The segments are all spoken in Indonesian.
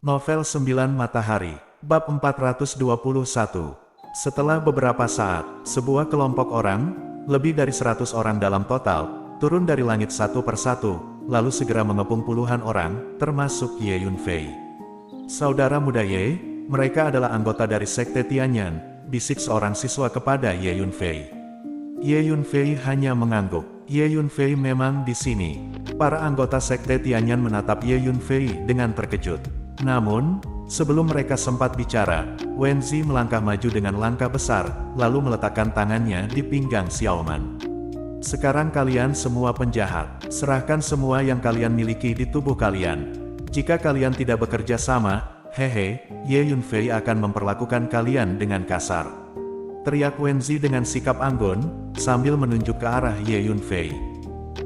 Novel 9 Matahari, Bab 421. Setelah beberapa saat, sebuah kelompok orang, lebih dari 100 orang dalam total, turun dari langit satu persatu, lalu segera mengepung puluhan orang, termasuk Ye Yunfei. Saudara muda Ye, mereka adalah anggota dari Sekte Tianyan, bisik seorang siswa kepada Ye Yunfei. Ye Yunfei hanya mengangguk. Ye Yunfei memang di sini. Para anggota Sekte Tianyan menatap Ye Yunfei dengan terkejut. Namun, sebelum mereka sempat bicara, Wenzi melangkah maju dengan langkah besar, lalu meletakkan tangannya di pinggang Xiaoman. Sekarang kalian semua penjahat, serahkan semua yang kalian miliki di tubuh kalian. Jika kalian tidak bekerja sama, hehe, Ye Yunfei akan memperlakukan kalian dengan kasar. Teriak Wenzi dengan sikap anggun, sambil menunjuk ke arah Ye Yunfei.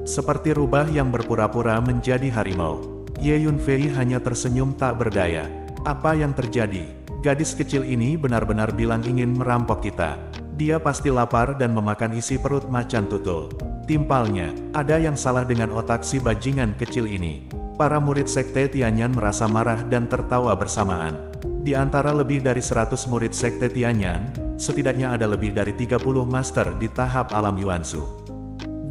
Seperti rubah yang berpura-pura menjadi harimau. Ye Yunfei hanya tersenyum tak berdaya. Apa yang terjadi? Gadis kecil ini benar-benar bilang ingin merampok kita. Dia pasti lapar dan memakan isi perut macan tutul. Timpalnya, ada yang salah dengan otak si bajingan kecil ini. Para murid Sekte Tianyan merasa marah dan tertawa bersamaan. Di antara lebih dari 100 murid Sekte Tianyan, setidaknya ada lebih dari 30 master di tahap alam Yuansu.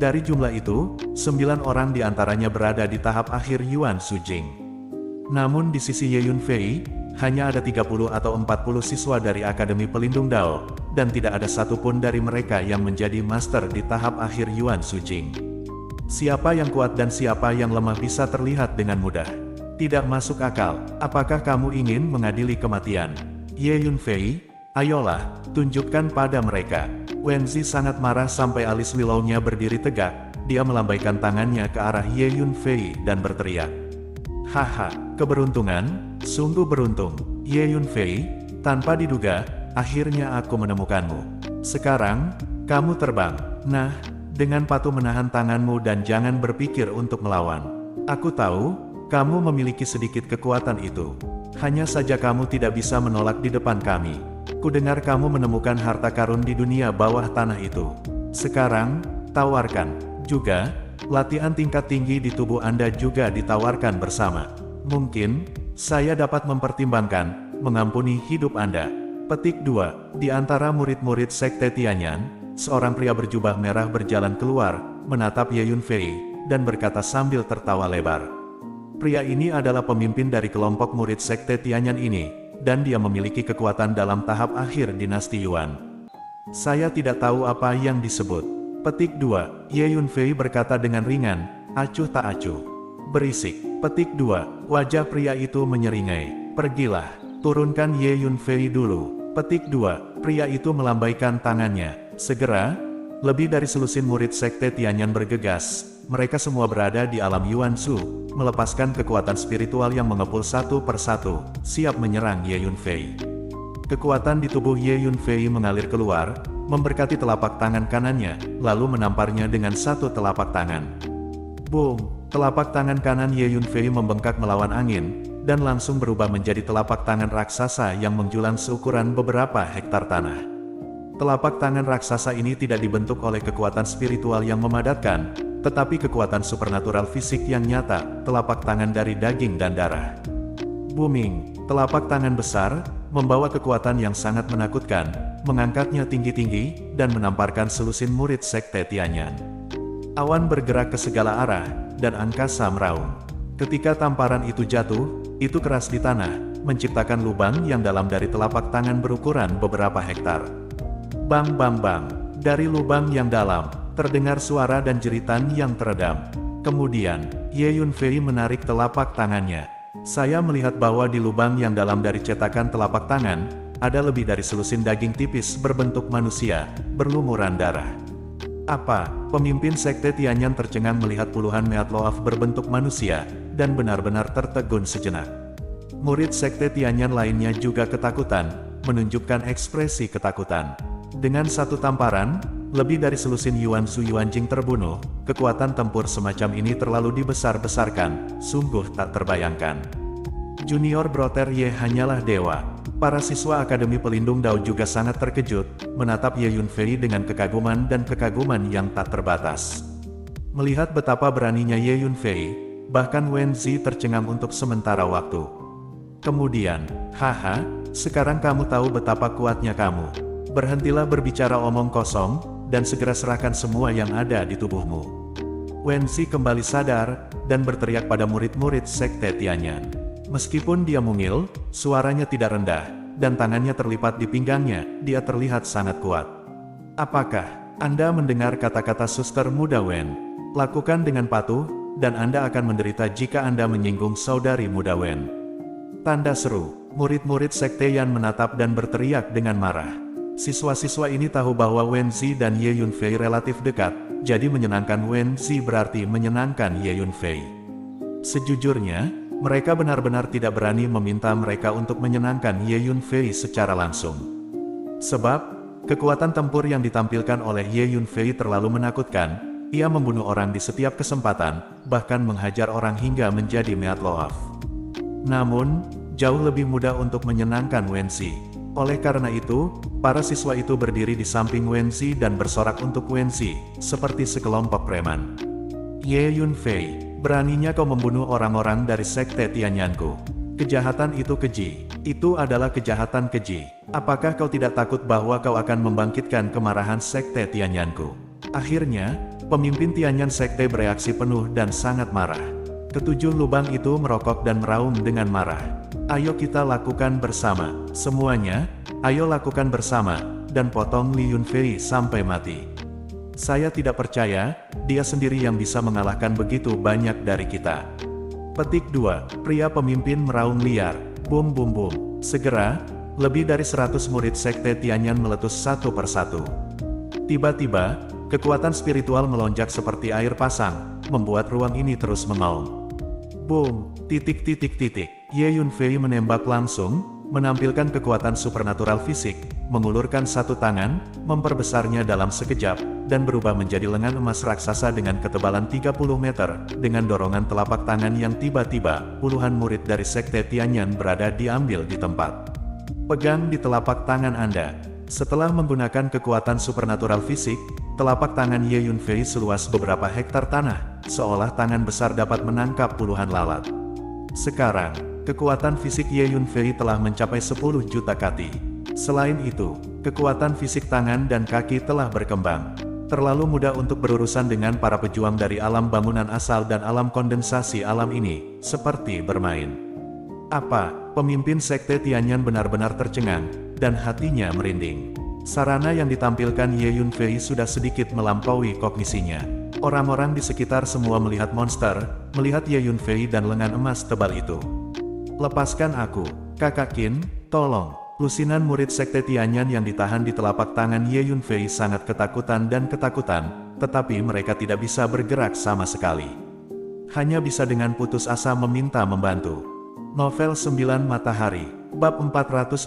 Dari jumlah itu, 9 orang di antaranya berada di tahap akhir Yuan Sujing. Namun di sisi Ye Yunfei, hanya ada 30 atau 40 siswa dari Akademi Pelindung Dao, dan tidak ada satupun dari mereka yang menjadi master di tahap akhir Yuan Sujing. Siapa yang kuat dan siapa yang lemah bisa terlihat dengan mudah. Tidak masuk akal, apakah kamu ingin mengadili kematian? Ye Yunfei, ayolah, tunjukkan pada mereka. Wenzi sangat marah sampai alis Willownya berdiri tegak. Dia melambaikan tangannya ke arah Ye Yunfei dan berteriak. Haha, keberuntungan, sungguh beruntung. Ye Yunfei, tanpa diduga, akhirnya aku menemukanmu. Sekarang, kamu terbang. Nah, dengan patuh menahan tanganmu dan jangan berpikir untuk melawan. Aku tahu, kamu memiliki sedikit kekuatan itu. Hanya saja kamu tidak bisa menolak di depan kami. Kudengar kamu menemukan harta karun di dunia bawah tanah itu. Sekarang, tawarkan. Juga, latihan tingkat tinggi di tubuh Anda juga ditawarkan bersama. Mungkin, saya dapat mempertimbangkan, mengampuni hidup Anda. Petik 2. Di antara murid-murid Sekte Tianyan, seorang pria berjubah merah berjalan keluar, menatap Ye Yunfei, dan berkata sambil tertawa lebar. Pria ini adalah pemimpin dari kelompok murid Sekte Tianyan ini, dan dia memiliki kekuatan dalam tahap akhir dinasti Yuan. Saya tidak tahu apa yang disebut. Petik 2. Ye Yunfei berkata dengan ringan, acuh tak acuh. Berisik. Petik 2. Wajah pria itu menyeringai. Pergilah, turunkan Ye Yunfei dulu. Petik 2. Pria itu melambaikan tangannya. Segera, lebih dari selusin murid Sekte Tianyan bergegas. Mereka semua berada di alam Yuansu, melepaskan kekuatan spiritual yang mengepul satu persatu, siap menyerang Ye Yunfei. Kekuatan di tubuh Ye Yunfei mengalir keluar, memberkati telapak tangan kanannya, lalu menamparnya dengan satu telapak tangan. Boom! Telapak tangan kanan Ye Yunfei membengkak melawan angin, dan langsung berubah menjadi telapak tangan raksasa yang menjulang seukuran beberapa hektar tanah. Telapak tangan raksasa ini tidak dibentuk oleh kekuatan spiritual yang memadatkan, tetapi kekuatan supernatural fisik yang nyata, telapak tangan dari daging dan darah. Booming, telapak tangan besar, membawa kekuatan yang sangat menakutkan, mengangkatnya tinggi-tinggi, dan menamparkan selusin murid Sekte Tianyan. Awan bergerak ke segala arah, dan angkasa meraung. Ketika tamparan itu jatuh, itu keras di tanah, menciptakan lubang yang dalam dari telapak tangan berukuran beberapa hektar. Bang bang bang, dari lubang yang dalam, terdengar suara dan jeritan yang teredam. Kemudian, Ye Yunfei menarik telapak tangannya. Saya melihat bahwa di lubang yang dalam dari cetakan telapak tangan, ada lebih dari selusin daging tipis berbentuk manusia, berlumuran darah. Apa? Pemimpin Sekte Tianyan tercengang melihat puluhan Meatloaf berbentuk manusia, dan benar-benar tertegun sejenak. Murid Sekte Tianyan lainnya juga ketakutan, menunjukkan ekspresi ketakutan. Dengan satu tamparan, lebih dari selusin Yuansu Yuanjing terbunuh. Kekuatan tempur semacam ini terlalu dibesar-besarkan, sungguh tak terbayangkan. Junior Brother Ye hanyalah dewa. Para siswa Akademi Pelindung Dao juga sangat terkejut, menatap Ye Yunfei dengan kekaguman dan kekaguman yang tak terbatas. Melihat betapa beraninya Ye Yunfei, bahkan Wenzi tercengang untuk sementara waktu. Kemudian, haha, sekarang kamu tahu betapa kuatnya kamu. Berhentilah berbicara omong kosong, dan segera serahkan semua yang ada di tubuhmu. Wenzi kembali sadar, dan berteriak pada murid-murid Sekte Tianyan. Meskipun dia mungil, suaranya tidak rendah, dan tangannya terlipat di pinggangnya, dia terlihat sangat kuat. Apakah Anda mendengar kata-kata suster muda Wen? Lakukan dengan patuh, dan Anda akan menderita jika Anda menyinggung saudari muda Wen. Tanda seru, murid-murid Sekte Yan menatap dan berteriak dengan marah. Siswa-siswa ini tahu bahwa Wenzi dan Ye Yunfei relatif dekat, jadi menyenangkan Wenzi berarti menyenangkan Ye Yunfei. Sejujurnya, mereka benar-benar tidak berani meminta mereka untuk menyenangkan Ye Yunfei secara langsung. Sebab, kekuatan tempur yang ditampilkan oleh Ye Yunfei terlalu menakutkan, ia membunuh orang di setiap kesempatan, bahkan menghajar orang hingga menjadi Meat Loaf. Namun, jauh lebih mudah untuk menyenangkan Wenzi. Oleh karena itu, para siswa itu berdiri di samping Wenzi dan bersorak untuk Wenzi, seperti sekelompok preman. Ye Yunfei, beraninya kau membunuh orang-orang dari Sekte Tianyanku. Kejahatan itu keji. Itu adalah kejahatan keji. Apakah kau tidak takut bahwa kau akan membangkitkan kemarahan Sekte Tianyanku? Akhirnya, pemimpin Tianyan Sekte bereaksi penuh dan sangat marah. Ketujuh lubang itu merokok dan meraung dengan marah. Ayo kita lakukan bersama, semuanya, ayo lakukan bersama, dan potong Li Yunfei sampai mati. Saya tidak percaya, dia sendiri yang bisa mengalahkan begitu banyak dari kita. Petik 2, pria pemimpin meraung liar, bum bum bum. Segera, lebih dari 100 murid Sekte Tianyan meletus satu persatu. Tiba-tiba, kekuatan spiritual melonjak seperti air pasang, membuat ruang ini terus mengaum. Boom, titik. Ye Yunfei menembak langsung, menampilkan kekuatan supernatural fisik, mengulurkan satu tangan, memperbesarnya dalam sekejap, dan berubah menjadi lengan emas raksasa dengan ketebalan 30 meter, dengan dorongan telapak tangan yang tiba-tiba, puluhan murid dari Sekte Tianyan berada diambil di tempat. Pegang di telapak tangan Anda. Setelah menggunakan kekuatan supernatural fisik, telapak tangan Ye Yunfei seluas beberapa hektar tanah, seolah tangan besar dapat menangkap puluhan lalat. Sekarang, kekuatan fisik Ye Yunfei telah mencapai 10 juta kati. Selain itu, kekuatan fisik tangan dan kaki telah berkembang. Terlalu mudah untuk berurusan dengan para pejuang dari alam bangunan asal dan alam kondensasi alam ini, seperti bermain. Apa, pemimpin Sekte Tianyan benar-benar tercengang, dan hatinya merinding. Sarana yang ditampilkan Ye Yunfei sudah sedikit melampaui kognisinya. Orang-orang di sekitar semua melihat monster, melihat Ye Yunfei dan lengan emas tebal itu. Lepaskan aku, Kakak Qin, tolong. Lusinan murid Sekte Tianyan yang ditahan di telapak tangan Ye Yunfei sangat ketakutan, tetapi mereka tidak bisa bergerak sama sekali. Hanya bisa dengan putus asa meminta membantu. Novel 9 Matahari, Bab 422,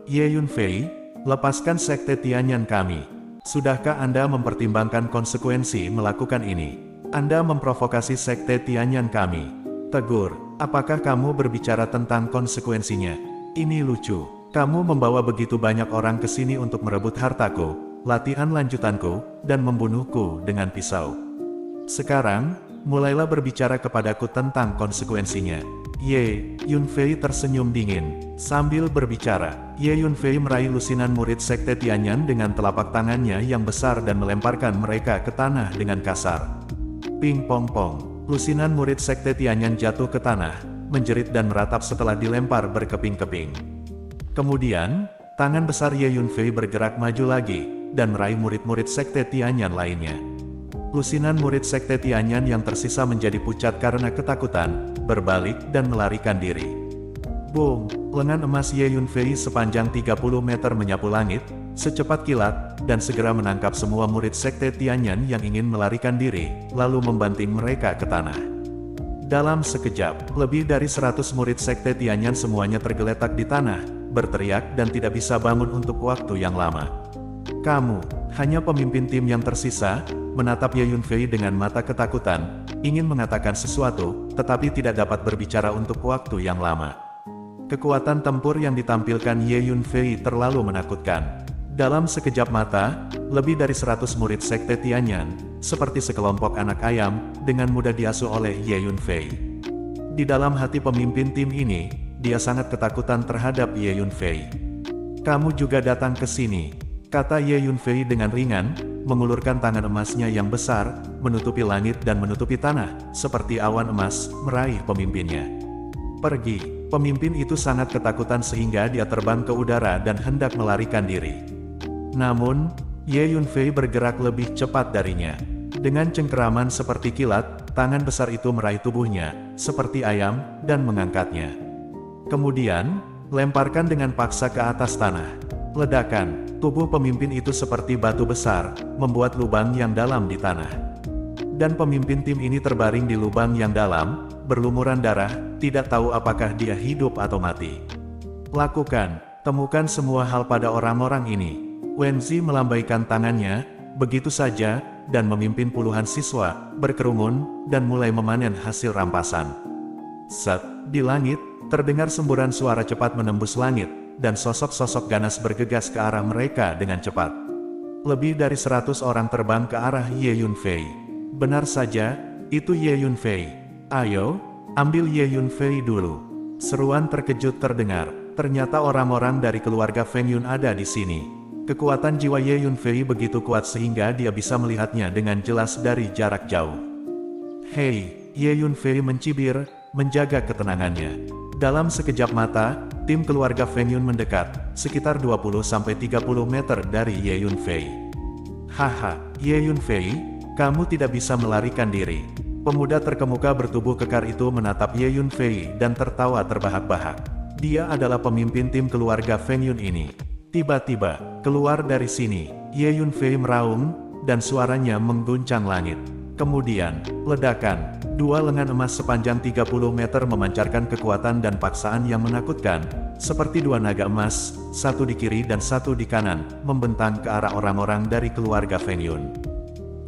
Ye Yunfei, lepaskan Sekte Tianyan kami. Sudahkah Anda mempertimbangkan konsekuensi melakukan ini? Anda memprovokasi Sekte Tianyan kami. Tegur, apakah kamu berbicara tentang konsekuensinya? Ini lucu. Kamu membawa begitu banyak orang ke sini untuk merebut hartaku, latihan lanjutanku, dan membunuhku dengan pisau. Sekarang, mulailah berbicara kepadaku tentang konsekuensinya. Ye Yunfei tersenyum dingin. Sambil berbicara, Ye Yunfei meraih lusinan murid Sekte Tianyan dengan telapak tangannya yang besar dan melemparkan mereka ke tanah dengan kasar. Ping pong pong. Lusinan murid Sekte Tianyan jatuh ke tanah, menjerit dan meratap setelah dilempar berkeping-keping. Kemudian, tangan besar Ye Yunfei bergerak maju lagi, dan meraih murid-murid Sekte Tianyan lainnya. Lusinan murid Sekte Tianyan yang tersisa menjadi pucat karena ketakutan, berbalik dan melarikan diri. Boom, lengan emas Ye Yunfei sepanjang 30 meter menyapu langit, secepat kilat, dan segera menangkap semua murid Sekte Tianyan yang ingin melarikan diri, lalu membanting mereka ke tanah. Dalam sekejap, lebih dari 100 murid Sekte Tianyan semuanya tergeletak di tanah, berteriak dan tidak bisa bangun untuk waktu yang lama. Kamu, hanya pemimpin tim yang tersisa, menatap Ye Yunfei dengan mata ketakutan, ingin mengatakan sesuatu, tetapi tidak dapat berbicara untuk waktu yang lama. Kekuatan tempur yang ditampilkan Ye Yunfei terlalu menakutkan. Dalam sekejap mata, lebih dari 100 murid Sekte Tianyan, seperti sekelompok anak ayam, dengan mudah diasuh oleh Ye Yunfei. Di dalam hati pemimpin tim ini, dia sangat ketakutan terhadap Ye Yunfei. "Kamu juga datang ke sini," kata Ye Yunfei dengan ringan, mengulurkan tangan emasnya yang besar, menutupi langit dan menutupi tanah, seperti awan emas, meraih pemimpinnya. "Pergi." Pemimpin itu sangat ketakutan sehingga dia terbang ke udara dan hendak melarikan diri. Namun, Ye Yunfei bergerak lebih cepat darinya. Dengan cengkeraman seperti kilat, tangan besar itu meraih tubuhnya, seperti ayam, dan mengangkatnya. Kemudian, lemparkan dengan paksa ke atas tanah. Ledakan, tubuh pemimpin itu seperti batu besar, membuat lubang yang dalam di tanah. Dan pemimpin tim ini terbaring di lubang yang dalam, berlumuran darah, tidak tahu apakah dia hidup atau mati. "Lakukan, temukan semua hal pada orang-orang ini." Wenzi melambaikan tangannya, begitu saja, dan memimpin puluhan siswa, berkerumun, dan mulai memanen hasil rampasan. Set, di langit, terdengar semburan suara cepat menembus langit, dan sosok-sosok ganas bergegas ke arah mereka dengan cepat. Lebih dari 100 orang terbang ke arah Ye Yunfei. Benar saja, itu Ye Yunfei. "Ayo, ambil Ye Yunfei dulu." Seruan terkejut terdengar. Ternyata orang-orang dari keluarga Feng Yun ada di sini. Kekuatan jiwa Ye Yunfei begitu kuat sehingga dia bisa melihatnya dengan jelas dari jarak jauh. "Hei," Ye Yunfei mencibir, menjaga ketenangannya. Dalam sekejap mata, tim keluarga Feng Yun mendekat, sekitar 20-30 meter dari Ye Yunfei. "Haha, Ye Yunfei, kamu tidak bisa melarikan diri." Pemuda terkemuka bertubuh kekar itu menatap Ye Yunfei dan tertawa terbahak-bahak. Dia adalah pemimpin tim keluarga Feng Yun ini. Tiba-tiba, keluar dari sini, Ye Yunfei meraung, dan suaranya mengguncang langit. Kemudian, ledakan, dua lengan emas sepanjang 30 meter memancarkan kekuatan dan paksaan yang menakutkan, seperti dua naga emas, satu di kiri dan satu di kanan, membentang ke arah orang-orang dari keluarga Feng Yun.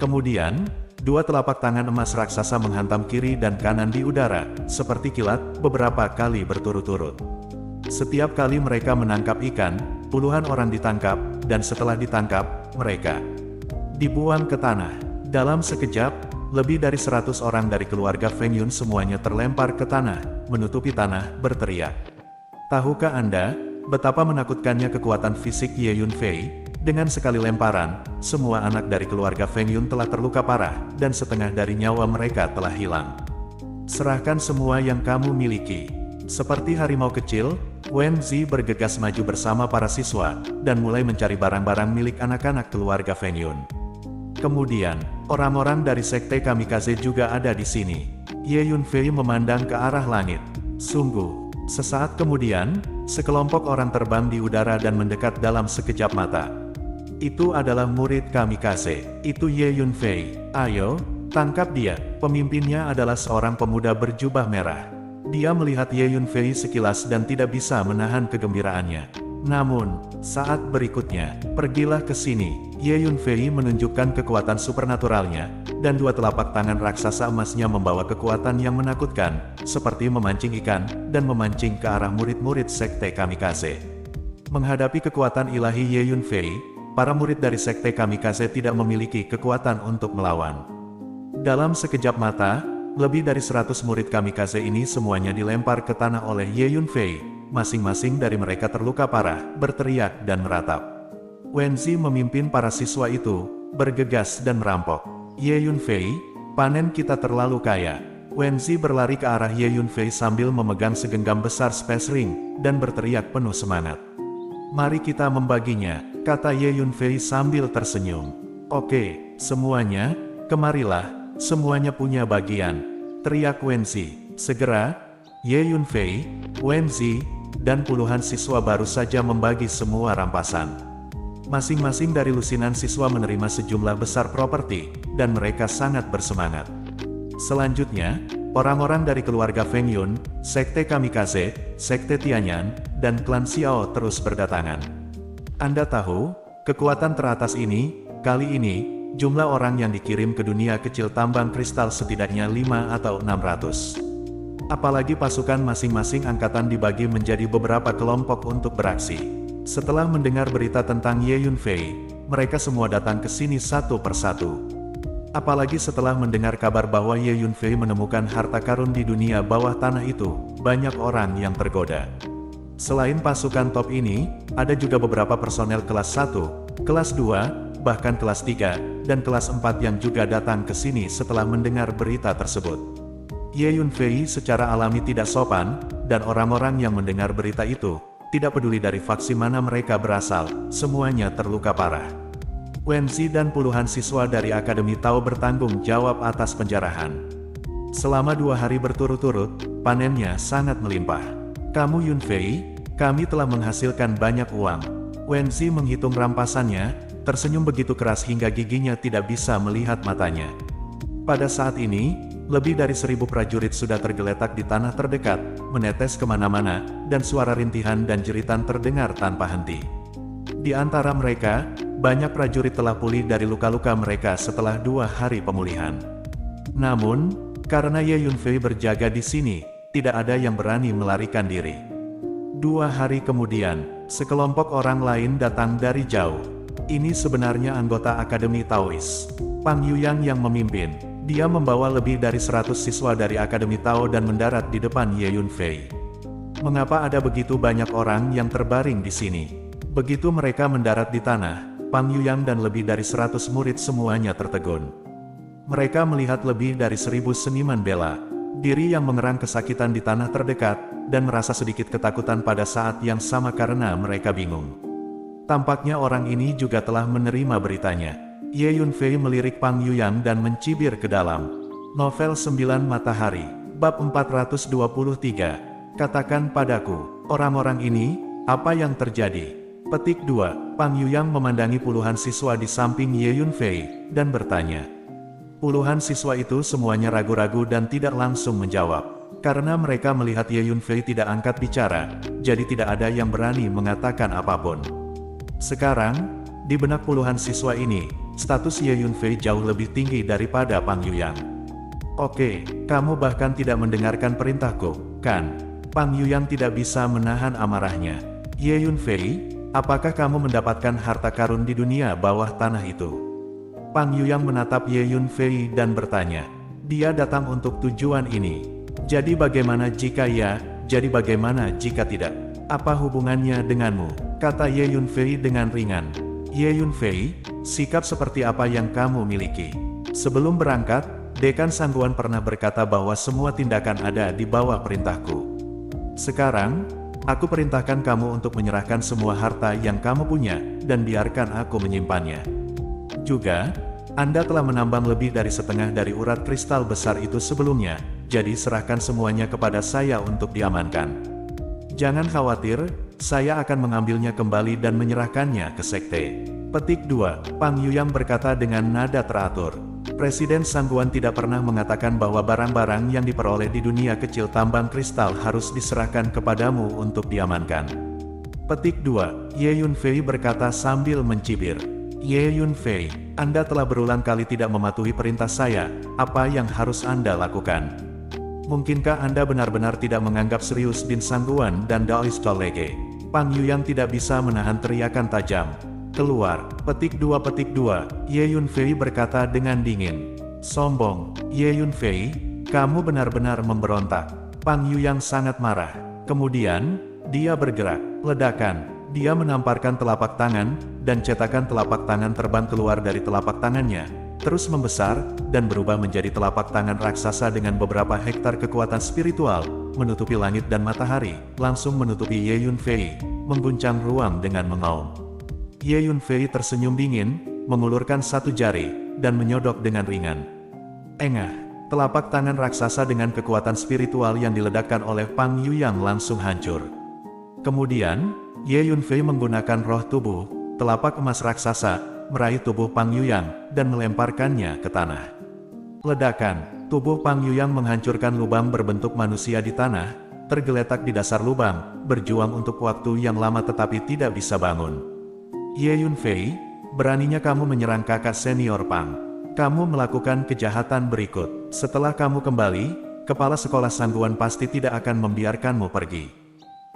Kemudian, dua telapak tangan emas raksasa menghantam kiri dan kanan di udara, seperti kilat, beberapa kali berturut-turut. Setiap kali mereka menangkap ikan, puluhan orang ditangkap, dan setelah ditangkap, mereka dibuang ke tanah. Dalam sekejap, lebih dari 100 orang dari keluarga Feng Yun semuanya terlempar ke tanah, menutupi tanah, berteriak. Tahukah Anda, betapa menakutkannya kekuatan fisik Ye Yunfei? Dengan sekali lemparan, semua anak dari keluarga Feng Yun telah terluka parah, dan setengah dari nyawa mereka telah hilang. "Serahkan semua yang kamu miliki." Seperti harimau kecil, Wenzi bergegas maju bersama para siswa, dan mulai mencari barang-barang milik anak-anak keluarga Feng Yun. Kemudian, orang-orang dari sekte Kamikaze juga ada di sini. Ye Yunfei memandang ke arah langit. Sungguh, sesaat kemudian, sekelompok orang terbang di udara dan mendekat dalam sekejap mata. Itu adalah murid Kamikaze. Itu Ye Yunfei. "Ayo, tangkap dia." Pemimpinnya adalah seorang pemuda berjubah merah. Dia melihat Ye Yunfei sekilas dan tidak bisa menahan kegembiraannya. Namun, saat berikutnya, "Pergilah ke sini." Ye Yunfei menunjukkan kekuatan supernaturalnya, dan dua telapak tangan raksasa emasnya membawa kekuatan yang menakutkan, seperti memancing ikan, dan memancing ke arah murid-murid sekte Kamikaze. Menghadapi kekuatan ilahi Ye Yunfei, para murid dari sekte Kamikaze tidak memiliki kekuatan untuk melawan. Dalam sekejap mata, lebih dari 100 murid Kamikaze ini semuanya dilempar ke tanah oleh Ye Yunfei. Masing-masing dari mereka terluka parah, berteriak dan meratap. Wenzi memimpin para siswa itu, bergegas dan merampok. "Ye Yunfei, panen kita terlalu kaya." Wenzi berlari ke arah Ye Yunfei sambil memegang segenggam besar Space Ring, dan berteriak penuh semangat. "Mari kita membaginya," kata Ye Yunfei sambil tersenyum. "Oke, semuanya, kemarilah. Semuanya punya bagian," teriak Wenzi. Segera, Ye Yunfei, Wenzi, dan puluhan siswa baru saja membagi semua rampasan. Masing-masing dari lusinan siswa menerima sejumlah besar properti, dan mereka sangat bersemangat. Selanjutnya, orang-orang dari keluarga Feng Yun, sekte Kamikaze, sekte Tianyan, dan klan Xiao terus berdatangan. Anda tahu, kekuatan teratas ini, kali ini, jumlah orang yang dikirim ke dunia kecil tambang kristal setidaknya 5 atau 600. Apalagi pasukan masing-masing angkatan dibagi menjadi beberapa kelompok untuk beraksi. Setelah mendengar berita tentang Ye Yunfei, mereka semua datang ke sini satu persatu. Apalagi setelah mendengar kabar bahwa Ye Yunfei menemukan harta karun di dunia bawah tanah itu, banyak orang yang tergoda. Selain pasukan top ini, ada juga beberapa personel kelas 1, kelas 2, bahkan kelas 3, dan kelas 4 yang juga datang ke sini setelah mendengar berita tersebut. Ye Yunfei secara alami tidak sopan, dan orang-orang yang mendengar berita itu, tidak peduli dari faksi mana mereka berasal, semuanya terluka parah. Wenzi dan puluhan siswa dari Akademi Tao bertanggung jawab atas penjarahan. Selama 2 hari berturut-turut, panennya sangat melimpah. Kamu Yunfei, kami telah menghasilkan banyak uang. Wenzi menghitung rampasannya, tersenyum begitu keras hingga giginya tidak bisa melihat matanya. Pada saat ini, lebih dari 1000 prajurit sudah tergeletak di tanah terdekat, menetes kemana-mana, dan suara rintihan dan jeritan terdengar tanpa henti. Di antara mereka, banyak prajurit telah pulih dari luka-luka mereka setelah 2 hari pemulihan. Namun, karena Ye Yunfei berjaga di sini, tidak ada yang berani melarikan diri. 2 hari kemudian, sekelompok orang lain datang dari jauh. Ini sebenarnya anggota Akademi Taois. Pang Yuyang yang memimpin. Dia membawa lebih dari 100 siswa dari Akademi Tao dan mendarat di depan Ye Yunfei. Mengapa ada begitu banyak orang yang terbaring di sini? Begitu mereka mendarat di tanah, Pang Yuyang dan lebih dari 100 murid semuanya tertegun. Mereka melihat lebih dari 1000 seniman bela diri yang mengerang kesakitan di tanah terdekat, dan merasa sedikit ketakutan pada saat yang sama karena mereka bingung. Tampaknya orang ini juga telah menerima beritanya. Ye Yunfei melirik Pang Yuyang dan mencibir ke dalam. Novel 9 Matahari, Bab 423. Katakan padaku, orang-orang ini, apa yang terjadi? Petik 2. Pang Yuyang memandangi puluhan siswa di samping Ye Yunfei, dan bertanya. Puluhan siswa itu semuanya ragu-ragu dan tidak langsung menjawab. Karena mereka melihat Ye Yunfei tidak angkat bicara, jadi tidak ada yang berani mengatakan apapun. Sekarang, di benak puluhan siswa ini, status Ye Yunfei jauh lebih tinggi daripada Pang Yuyang. Oke, kamu bahkan tidak mendengarkan perintahku, kan? Pang Yuyang tidak bisa menahan amarahnya. Ye Yunfei, apakah kamu mendapatkan harta karun di dunia bawah tanah itu? Pang Yuyang menatap Ye Yunfei dan bertanya. Dia datang untuk tujuan ini. Jadi bagaimana jika ya, jadi bagaimana jika tidak? Apa hubungannya denganmu? Kata Ye Yunfei dengan ringan. Ye Yunfei, sikap seperti apa yang kamu miliki? Sebelum berangkat, Dekan Sangguan pernah berkata bahwa semua tindakan ada di bawah perintahku. Sekarang, aku perintahkan kamu untuk menyerahkan semua harta yang kamu punya, dan biarkan aku menyimpannya. Juga, Anda telah menambang lebih dari setengah dari urat kristal besar itu sebelumnya, jadi serahkan semuanya kepada saya untuk diamankan. Jangan khawatir, saya akan mengambilnya kembali dan menyerahkannya ke sekte. Petik 2. Pang Yuyang berkata dengan nada teratur. Presiden Sangguan tidak pernah mengatakan bahwa barang-barang yang diperoleh di dunia kecil tambang kristal harus diserahkan kepadamu untuk diamankan. Petik 2. Ye Yunfei berkata sambil mencibir. Ye Yunfei, Anda telah berulang kali tidak mematuhi perintah saya, apa yang harus Anda lakukan? Mungkinkah Anda benar-benar tidak menganggap serius Din Sangguan dan Daoist Lege? Pang Yuyang tidak bisa menahan teriakan tajam. Keluar. Petik 2. Ye Yunfei berkata dengan dingin. Sombong. Ye Yunfei, kamu benar-benar memberontak. Pang Yuyang sangat marah. Kemudian, dia bergerak. Ledakan. Dia menamparkan telapak tangan, dan cetakan telapak tangan terbang keluar dari telapak tangannya, terus membesar, dan berubah menjadi telapak tangan raksasa dengan beberapa hektar kekuatan spiritual, menutupi langit dan matahari, langsung menutupi Ye Yunfei, mengguncang ruang dengan mengaum. Ye Yunfei tersenyum dingin, mengulurkan satu jari, dan menyodok dengan ringan. Engah, telapak tangan raksasa dengan kekuatan spiritual yang diledakkan oleh Pang Yuyang langsung hancur. Kemudian, Ye Yunfei menggunakan roh tubuh, telapak emas raksasa, meraih tubuh Pang Yuyang, dan melemparkannya ke tanah. Ledakan, tubuh Pang Yuyang menghancurkan lubang berbentuk manusia di tanah, tergeletak di dasar lubang, berjuang untuk waktu yang lama tetapi tidak bisa bangun. Ye Yunfei, beraninya kamu menyerang kakak senior Pang. Kamu melakukan kejahatan berikut. Setelah kamu kembali, kepala sekolah Sangguan pasti tidak akan membiarkanmu pergi.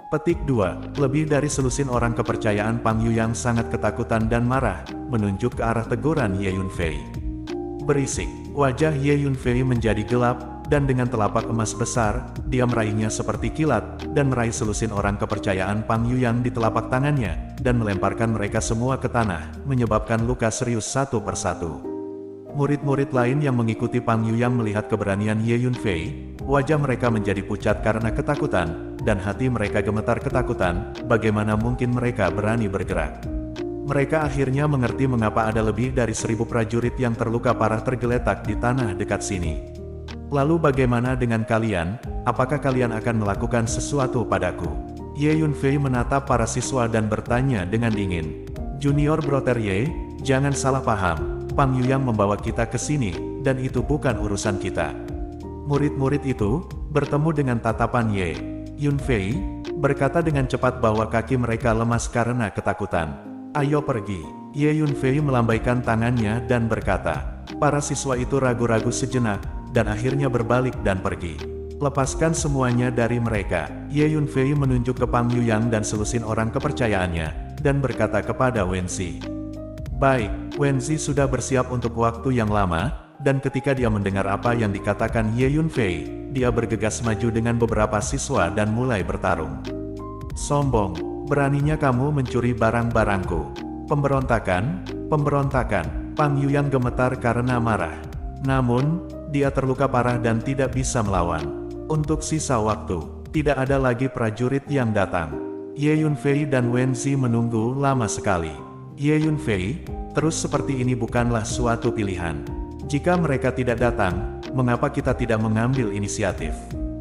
Petik 2. Lebih dari selusin orang kepercayaan Pang Yuyang sangat ketakutan dan marah, menunjuk ke arah teguran Ye Yunfei. Berisik. Wajah Ye Yunfei menjadi gelap, dan dengan telapak emas besar, dia meraihnya seperti kilat, dan meraih selusin orang kepercayaan Pang Yuyang di telapak tangannya, dan melemparkan mereka semua ke tanah, menyebabkan luka serius satu persatu. Murid-murid lain yang mengikuti Pang Yuyang melihat keberanian Ye Yunfei, wajah mereka menjadi pucat karena ketakutan, dan hati mereka gemetar ketakutan, bagaimana mungkin mereka berani bergerak. Mereka akhirnya mengerti mengapa ada lebih dari 1000 prajurit yang terluka parah tergeletak di tanah dekat sini. Lalu bagaimana dengan kalian, apakah kalian akan melakukan sesuatu padaku? Ye Yunfei menatap para siswa dan bertanya dengan dingin. Junior Brother Ye, jangan salah paham, Pang Yuyang membawa kita ke sini, dan itu bukan urusan kita. Murid-murid itu bertemu dengan tatapan Ye Yunfei, berkata dengan cepat bahwa kaki mereka lemas karena ketakutan. Ayo pergi. Ye Yunfei melambaikan tangannya dan berkata. Para siswa itu ragu-ragu sejenak, dan akhirnya berbalik dan pergi. Lepaskan semuanya dari mereka. Ye Yunfei menunjuk ke Pang Yuyang dan selusin orang kepercayaannya, dan berkata kepada Wenzi. Baik, Wenzi sudah bersiap untuk waktu yang lama, dan ketika dia mendengar apa yang dikatakan Ye Yunfei, dia bergegas maju dengan beberapa siswa dan mulai bertarung. Sombong. Beraninya kamu mencuri barang-barangku. Pemberontakan, pemberontakan. Pang Yuyang gemetar karena marah. Namun, dia terluka parah dan tidak bisa melawan. Untuk sisa waktu, tidak ada lagi prajurit yang datang. Ye Yunfei dan Wenzi menunggu lama sekali. Ye Yunfei, terus seperti ini bukanlah suatu pilihan. Jika mereka tidak datang, mengapa kita tidak mengambil inisiatif?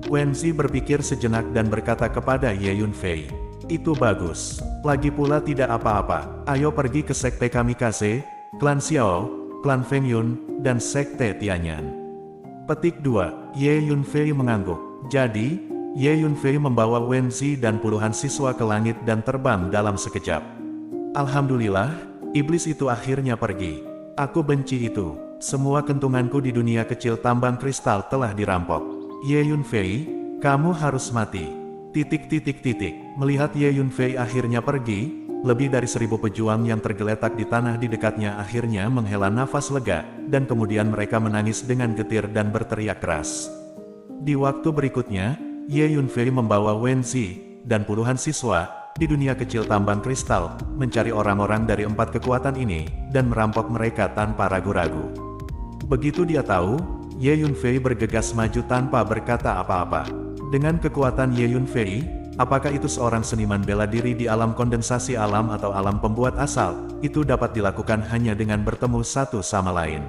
Wenzi berpikir sejenak dan berkata kepada Ye Yunfei. Itu bagus. Lagi pula tidak apa-apa. Ayo pergi ke Sekte Kamikaze, Klan Xiao, Klan Feng Yun, dan Sekte Tianyan. Petik 2. Ye Yunfei mengangguk. Jadi, Ye Yunfei membawa Wenzi dan puluhan siswa ke langit dan terbang dalam sekejap. Alhamdulillah, iblis itu akhirnya pergi. Aku benci itu. Semua kentunganku di dunia kecil tambang kristal telah dirampok. Ye Yunfei, kamu harus mati. Melihat Ye Yunfei akhirnya pergi, lebih dari 1000 pejuang yang tergeletak di tanah di dekatnya akhirnya menghela nafas lega, dan kemudian mereka menangis dengan getir dan berteriak keras. Di waktu berikutnya, Ye Yunfei membawa Wenzi dan puluhan siswa di dunia kecil tambang kristal, mencari orang-orang dari 4 kekuatan ini, dan merampok mereka tanpa ragu-ragu. Begitu dia tahu, Ye Yunfei bergegas maju tanpa berkata apa-apa. Dengan kekuatan Ye Yunfei, apakah itu seorang seniman bela diri di alam kondensasi alam atau alam pembuat asal, itu dapat dilakukan hanya dengan bertemu satu sama lain.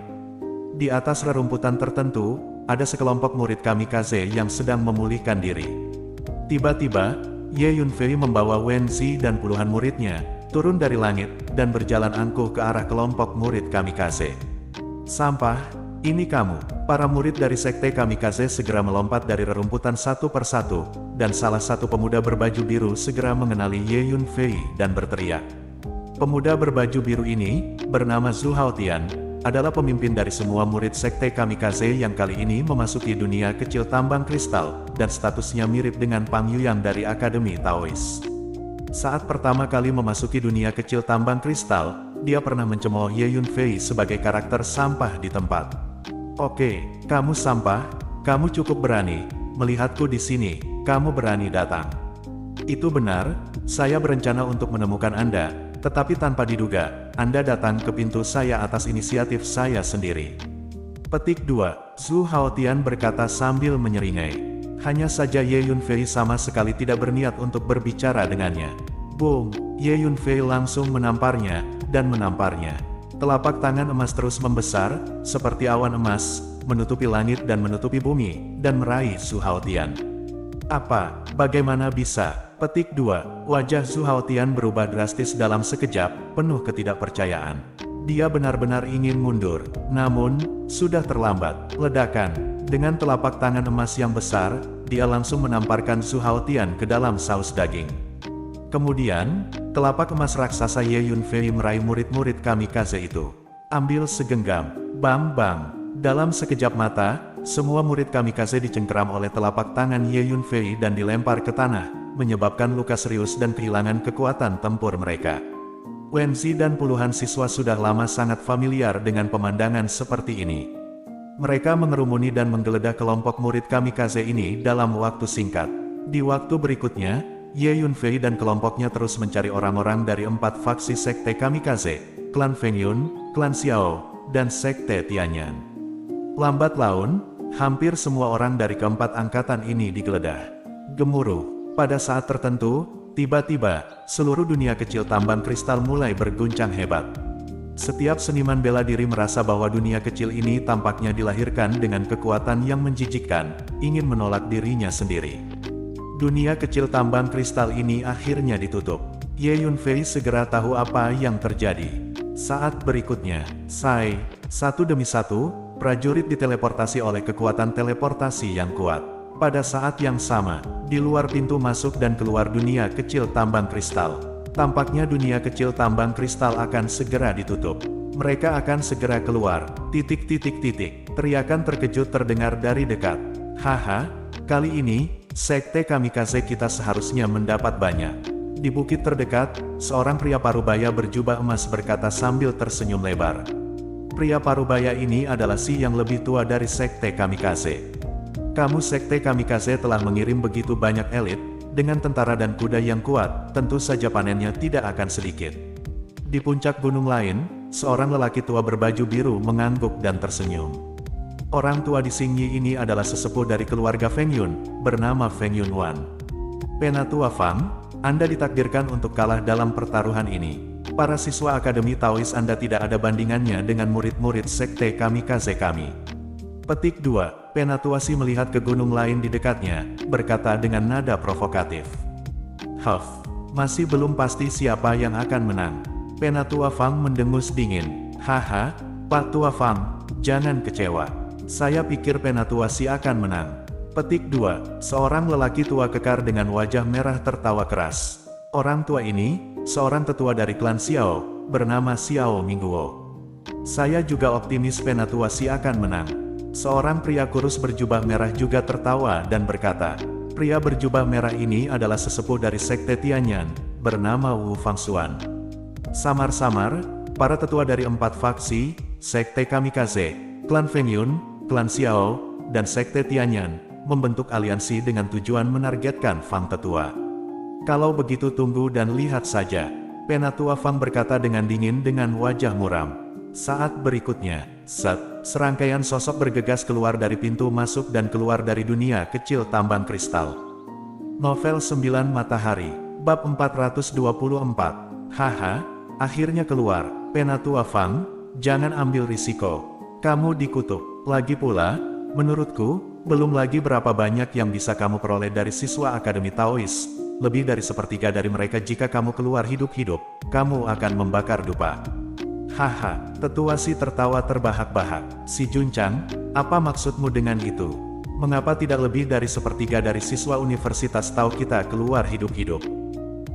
Di atas rerumputan tertentu, ada sekelompok murid kamikaze yang sedang memulihkan diri. Tiba-tiba, Ye Yunfei membawa Wenzi dan puluhan muridnya, turun dari langit, dan berjalan angkuh ke arah kelompok murid kamikaze. Sampah, ini kamu. Para murid dari Sekte Kamikaze segera melompat dari rerumputan satu persatu, dan salah satu pemuda berbaju biru segera mengenali Ye Yunfei dan berteriak. Pemuda berbaju biru ini, bernama Zhu Haotian, adalah pemimpin dari semua murid Sekte Kamikaze yang kali ini memasuki dunia kecil tambang kristal, dan statusnya mirip dengan Pang Yuyang dari Akademi Taois. Saat pertama kali memasuki dunia kecil tambang kristal, dia pernah mencemooh Ye Yunfei sebagai karakter sampah di tempat. Oke, kamu sampah, kamu cukup berani, melihatku di sini, kamu berani datang. Itu benar, saya berencana untuk menemukan Anda, tetapi tanpa diduga, Anda datang ke pintu saya atas inisiatif saya sendiri. Petik 2. Zhu Haotian berkata sambil menyeringai. Hanya saja Ye Yunfei sama sekali tidak berniat untuk berbicara dengannya. Boom, Ye Yunfei langsung menamparnya, dan menamparnya. Telapak tangan emas terus membesar, seperti awan emas, menutupi langit dan menutupi bumi, dan meraih Zhu Haotian. Apa? Bagaimana bisa? Petik 2. Wajah Zhu Haotian berubah drastis dalam sekejap, penuh ketidakpercayaan. Dia benar-benar ingin mundur, namun, sudah terlambat. Ledakan. Dengan telapak tangan emas yang besar, dia langsung menamparkan Zhu Haotian ke dalam saus daging. Kemudian, telapak emas raksasa Ye Yunfei meraih murid-murid kamikaze itu. Ambil segenggam. Bam-bam. Dalam sekejap mata, semua murid kamikaze dicengkeram oleh telapak tangan Ye Yunfei dan dilempar ke tanah, menyebabkan luka serius dan kehilangan kekuatan tempur mereka. Wenzi dan puluhan siswa sudah lama sangat familiar dengan pemandangan seperti ini. Mereka mengerumuni dan menggeledah kelompok murid kamikaze ini dalam waktu singkat. Di waktu berikutnya, Ye Yunfei dan kelompoknya terus mencari orang-orang dari 4 faksi sekte kamikaze, klan Feng Yun, klan Xiao, dan sekte Tianyan. Lambat laun, hampir semua orang dari keempat angkatan ini digeledah. Gemuruh. Pada saat tertentu, tiba-tiba, seluruh dunia kecil tambang kristal mulai berguncang hebat. Setiap seniman bela diri merasa bahwa dunia kecil ini tampaknya dilahirkan dengan kekuatan yang menjijikkan, ingin menolak dirinya sendiri. Dunia kecil tambang kristal ini akhirnya ditutup. Ye Yunfei segera tahu apa yang terjadi. Saat berikutnya, satu demi satu, prajurit diteleportasi oleh kekuatan teleportasi yang kuat. Pada saat yang sama, di luar pintu masuk dan keluar dunia kecil tambang kristal. Tampaknya dunia kecil tambang kristal akan segera ditutup. Mereka akan segera keluar. Teriakan terkejut terdengar dari dekat. Haha, kali ini, sekte kamikaze kita seharusnya mendapat banyak. Di bukit terdekat, seorang pria parubaya berjubah emas berkata sambil tersenyum lebar. Pria parubaya ini adalah si yang lebih tua dari sekte kamikaze. Kamu sekte kamikaze telah mengirim begitu banyak elit, dengan tentara dan kuda yang kuat, tentu saja panennya tidak akan sedikit. Di puncak gunung lain, seorang lelaki tua berbaju biru mengangguk dan tersenyum. Orang tua di Xingyi ini adalah sesepuh dari keluarga Feng Yun, bernama Feng Yunwan. Penatua Fang, Anda ditakdirkan untuk kalah dalam pertaruhan ini. Para siswa Akademi Taois Anda tidak ada bandingannya dengan murid-murid sekte kamikaze kami. Petik 2. Penatua Si melihat ke gunung lain di dekatnya, berkata dengan nada provokatif. Masih belum pasti siapa yang akan menang. Penatua Fang mendengus dingin. Haha, Pak Tua Fang, jangan kecewa. Saya pikir Penatua Si akan menang. Petik 2. Seorang lelaki tua kekar dengan wajah merah tertawa keras. Orang tua ini, seorang tetua dari klan Xiao, bernama Xiao Mingguo. Saya juga optimis Penatua Si akan menang. Seorang pria kurus berjubah merah juga tertawa dan berkata, pria berjubah merah ini adalah sesepuh dari sekte Tianyan, bernama Wu Fangxuan. Samar-samar, para tetua dari 4 faksi, sekte kamikaze, klan Feng Yun, klan Xiao, dan sekte Tianyan, membentuk aliansi dengan tujuan menargetkan Fang tetua. Kalau begitu tunggu dan lihat saja, Penatua Fang berkata dengan dingin dengan wajah muram. Saat berikutnya, serangkaian sosok bergegas keluar dari pintu masuk dan keluar dari dunia kecil tambang kristal. Novel 9 Matahari, Bab 424. Haha, akhirnya keluar. Penatua Fang, jangan ambil risiko. Kamu dikutuk. Lagi pula, menurutku, belum lagi berapa banyak yang bisa kamu peroleh dari siswa Akademi Taois. Lebih dari sepertiga dari mereka jika kamu keluar hidup-hidup, kamu akan membakar dupa. Haha, tetua Si tertawa terbahak-bahak. Si Juncang, apa maksudmu dengan itu? Mengapa tidak lebih dari sepertiga dari siswa Universitas Tao kita keluar hidup-hidup?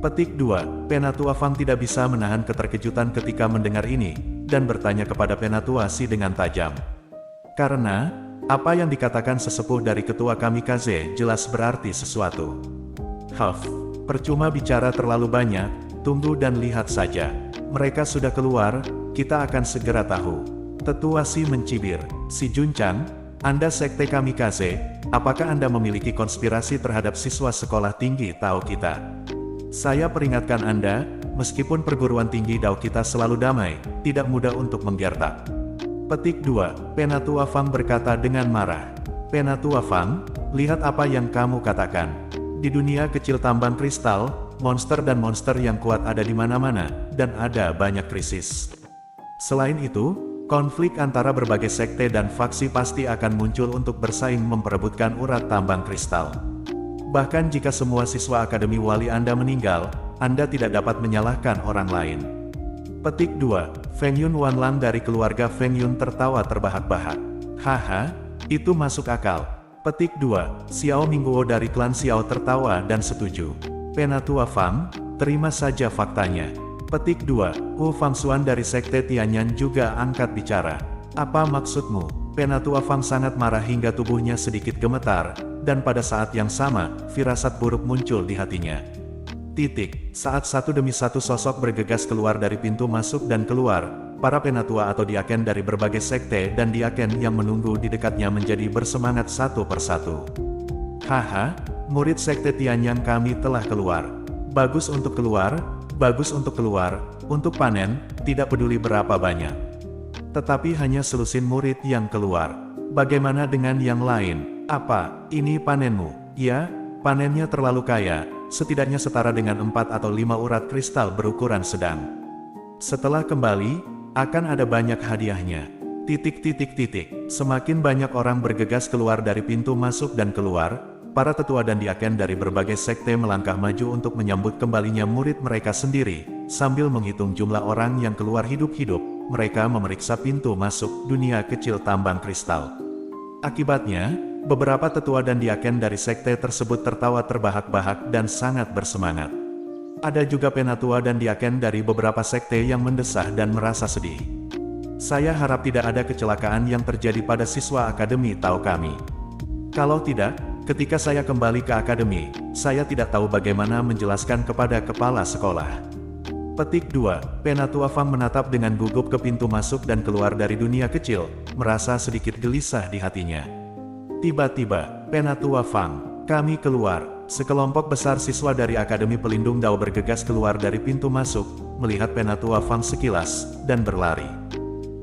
Petik 2. Penatua Fang tidak bisa menahan keterkejutan ketika mendengar ini, dan bertanya kepada Penatua Si dengan tajam. Karena, apa yang dikatakan sesepuh dari ketua kamikaze jelas berarti sesuatu. Percuma bicara terlalu banyak, tunggu dan lihat saja. Mereka sudah keluar, kita akan segera tahu. Tetua Si mencibir. Si Juncang, Anda sekte kamikaze, apakah Anda memiliki konspirasi terhadap siswa sekolah tinggi Tao kita? Saya peringatkan Anda, meskipun perguruan tinggi Tao kita selalu damai, tidak mudah untuk menggertak. Petik 2. Penatua Fang berkata dengan marah. Penatua Fang, lihat apa yang kamu katakan. Di dunia kecil tambang kristal, monster dan monster yang kuat ada di mana-mana, dan ada banyak krisis. Selain itu, konflik antara berbagai sekte dan faksi pasti akan muncul untuk bersaing memperebutkan urat tambang kristal. Bahkan jika semua siswa Akademi Wali Anda meninggal, Anda tidak dapat menyalahkan orang lain. Petik 2. Feng Yun Wanlang dari keluarga Feng Yun tertawa terbahak-bahak. Haha, itu masuk akal. Petik 2. Xiao Mingguo dari klan Xiao tertawa dan setuju. Penatua Fang, terima saja faktanya. Petik 2. Wu Fangxuan dari sekte Tianyan juga angkat bicara. Apa maksudmu? Penatua Fang sangat marah hingga tubuhnya sedikit gemetar, dan pada saat yang sama, firasat buruk muncul di hatinya. Saat satu demi satu sosok bergegas keluar dari pintu masuk dan keluar, para penatua atau diaken dari berbagai sekte dan diaken yang menunggu di dekatnya menjadi bersemangat satu persatu. Haha, murid sekte Tianyang kami telah keluar. Bagus untuk keluar, bagus untuk keluar, untuk panen, tidak peduli berapa banyak. Tetapi hanya selusin murid yang keluar. Bagaimana dengan yang lain? Apa, ini panenmu? Ya, panennya terlalu kaya, setidaknya setara dengan 4 atau 5 urat kristal berukuran sedang. Setelah kembali, akan ada banyak hadiahnya. Semakin banyak orang bergegas keluar dari pintu masuk dan keluar, para tetua dan diaken dari berbagai sekte melangkah maju untuk menyambut kembalinya murid mereka sendiri. Sambil menghitung jumlah orang yang keluar hidup-hidup, mereka memeriksa pintu masuk dunia kecil tambang kristal. Akibatnya, beberapa tetua dan diaken dari sekte tersebut tertawa terbahak-bahak dan sangat bersemangat. Ada juga penatua dan diaken dari beberapa sekte yang mendesah dan merasa sedih. Saya harap tidak ada kecelakaan yang terjadi pada siswa Akademi Tao kami. Kalau tidak, ketika saya kembali ke Akademi, saya tidak tahu bagaimana menjelaskan kepada kepala sekolah. Petik 2. Penatua Fang menatap dengan gugup ke pintu masuk dan keluar dari dunia kecil, merasa sedikit gelisah di hatinya. Tiba-tiba, Penatua Fang, kami keluar. Sekelompok besar siswa dari Akademi Pelindung Dao bergegas keluar dari pintu masuk, melihat Penatua Fang sekilas, dan berlari.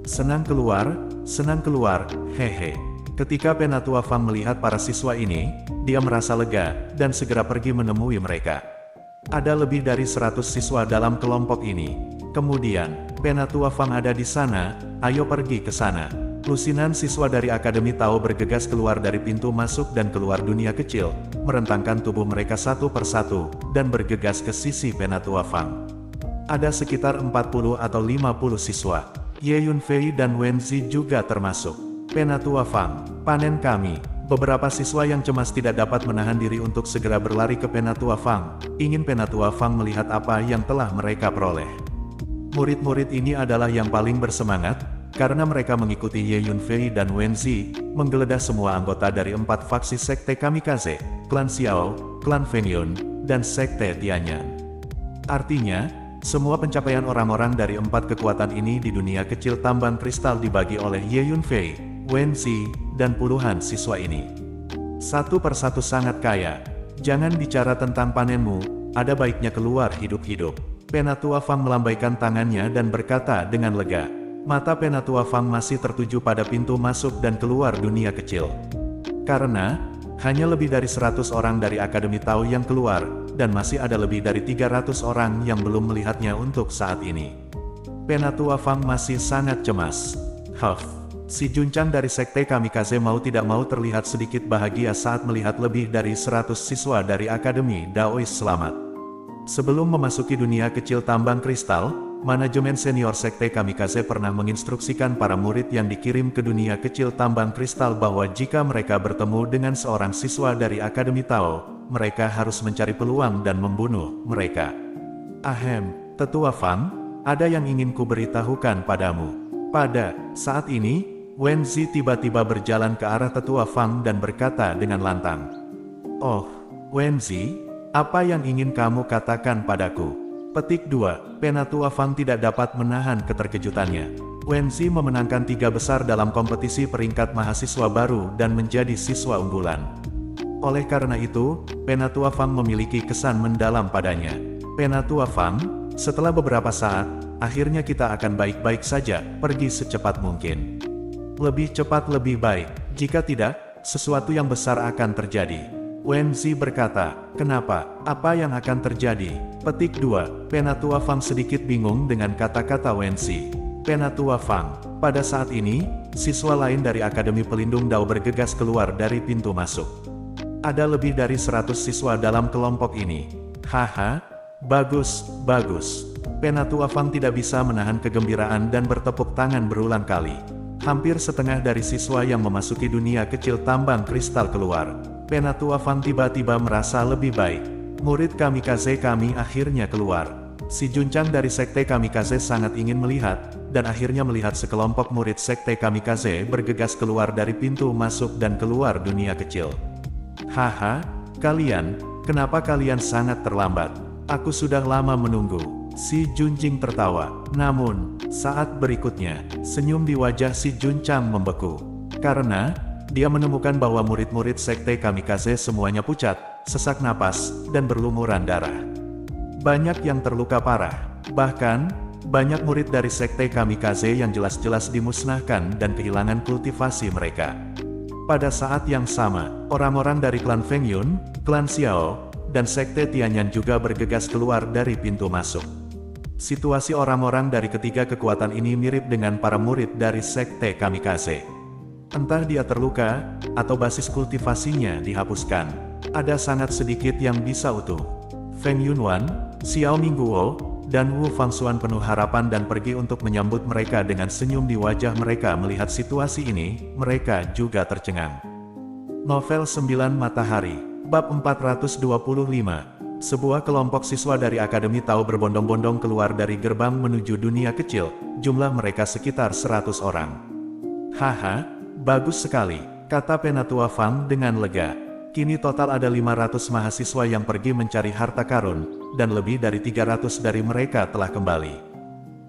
Senang keluar, hehe. Ketika Penatua Fang melihat para siswa ini, dia merasa lega, dan segera pergi menemui mereka. Ada lebih dari 100 siswa dalam kelompok ini. Kemudian, Penatua Fang ada di sana, ayo pergi ke sana. Lusinan siswa dari Akademi Tao bergegas keluar dari pintu masuk dan keluar dunia kecil, merentangkan tubuh mereka satu persatu, dan bergegas ke sisi Penatua Fang. Ada sekitar 40 atau 50 siswa. Ye Yunfei dan Wen Zi juga termasuk. Penatua Fang, panen kami. Beberapa siswa yang cemas tidak dapat menahan diri untuk segera berlari ke Penatua Fang. Ingin Penatua Fang melihat apa yang telah mereka peroleh. Murid-murid ini adalah yang paling bersemangat, karena mereka mengikuti Ye Yunfei dan Wen Zi, menggeledah semua anggota dari 4 faksi sekte Kamikaze, klan Xiao, klan Fengyun, dan sekte Tianyang. Artinya, semua pencapaian orang-orang dari 4 kekuatan ini di dunia kecil tambang kristal dibagi oleh Ye Yunfei, Wen Zi, dan puluhan siswa ini. Satu persatu sangat kaya. Jangan bicara tentang panenmu, ada baiknya keluar hidup-hidup. Penatua Fang melambaikan tangannya dan berkata dengan lega. Mata Penatua Fang masih tertuju pada pintu masuk dan keluar dunia kecil. Karena, hanya lebih dari 100 orang dari Akademi Tao yang keluar, dan masih ada lebih dari 300 orang yang belum melihatnya untuk saat ini. Penatua Fang masih sangat cemas. Si Juncang dari sekte Kamikaze mau tidak mau terlihat sedikit bahagia saat melihat lebih dari 100 siswa dari Akademi Daois selamat. Sebelum memasuki dunia kecil tambang kristal, manajemen senior sekte Kamikaze pernah menginstruksikan para murid yang dikirim ke dunia kecil tambang kristal bahwa jika mereka bertemu dengan seorang siswa dari Akademi Tao, mereka harus mencari peluang dan membunuh mereka. Ahem, Tetua Fang, ada yang ingin kuberitahukan padamu. Pada saat ini, Wen Zi tiba-tiba berjalan ke arah Tetua Fang dan berkata dengan lantang. Oh, Wen Zi, apa yang ingin kamu katakan padaku? Petik 2. Penatua Fang tidak dapat menahan keterkejutannya. Wen Zi memenangkan 3 besar dalam kompetisi peringkat mahasiswa baru dan menjadi siswa unggulan. Oleh karena itu, Penatua Fang memiliki kesan mendalam padanya. Penatua Fang, setelah beberapa saat, akhirnya kita akan baik-baik saja, pergi secepat mungkin. Lebih cepat lebih baik, jika tidak, sesuatu yang besar akan terjadi. Wen Zi berkata, kenapa? Apa yang akan terjadi? Petik 2. Penatua Fang sedikit bingung dengan kata-kata Wen Zi. Penatua Fang, pada saat ini, siswa lain dari Akademi Pelindung Dao bergegas keluar dari pintu masuk. Ada lebih dari 100 siswa dalam kelompok ini. Haha, bagus, bagus. Penatua Fang tidak bisa menahan kegembiraan dan bertepuk tangan berulang kali. Hampir setengah dari siswa yang memasuki dunia kecil tambang kristal keluar. Penatua Fang tiba-tiba merasa lebih baik. Murid Kamikaze kami akhirnya keluar. Si Juncang dari sekte Kamikaze sangat ingin melihat, dan akhirnya melihat sekelompok murid sekte Kamikaze bergegas keluar dari pintu masuk dan keluar dunia kecil. Haha, kalian, kenapa kalian sangat terlambat? Aku sudah lama menunggu. Si Junjing tertawa. Namun, saat berikutnya, senyum di wajah si Juncang membeku. Karena, dia menemukan bahwa murid-murid sekte kamikaze semuanya pucat, sesak napas, dan berlumuran darah. Banyak yang terluka parah. Bahkan, banyak murid dari sekte kamikaze yang jelas-jelas dimusnahkan dan kehilangan kultivasi mereka. Pada saat yang sama, orang-orang dari klan Feng Yun, klan Xiao, dan sekte Tianyan juga bergegas keluar dari pintu masuk. Situasi orang-orang dari ketiga kekuatan ini mirip dengan para murid dari sekte kamikaze. Entah dia terluka, atau basis kultivasinya dihapuskan. Ada sangat sedikit yang bisa utuh. Feng Yunwan, Xiao Mingguo, dan Wu Fangxuan penuh harapan dan pergi untuk menyambut mereka dengan senyum di wajah mereka. Melihat situasi ini, mereka juga tercengang. Novel 9 Matahari, Bab 425. Sebuah kelompok siswa dari Akademi Tao berbondong-bondong keluar dari gerbang menuju dunia kecil, jumlah mereka sekitar 100 orang. Haha, bagus sekali, kata Penatua Fang dengan lega. Kini total ada 500 mahasiswa yang pergi mencari harta karun, dan lebih dari 300 dari mereka telah kembali.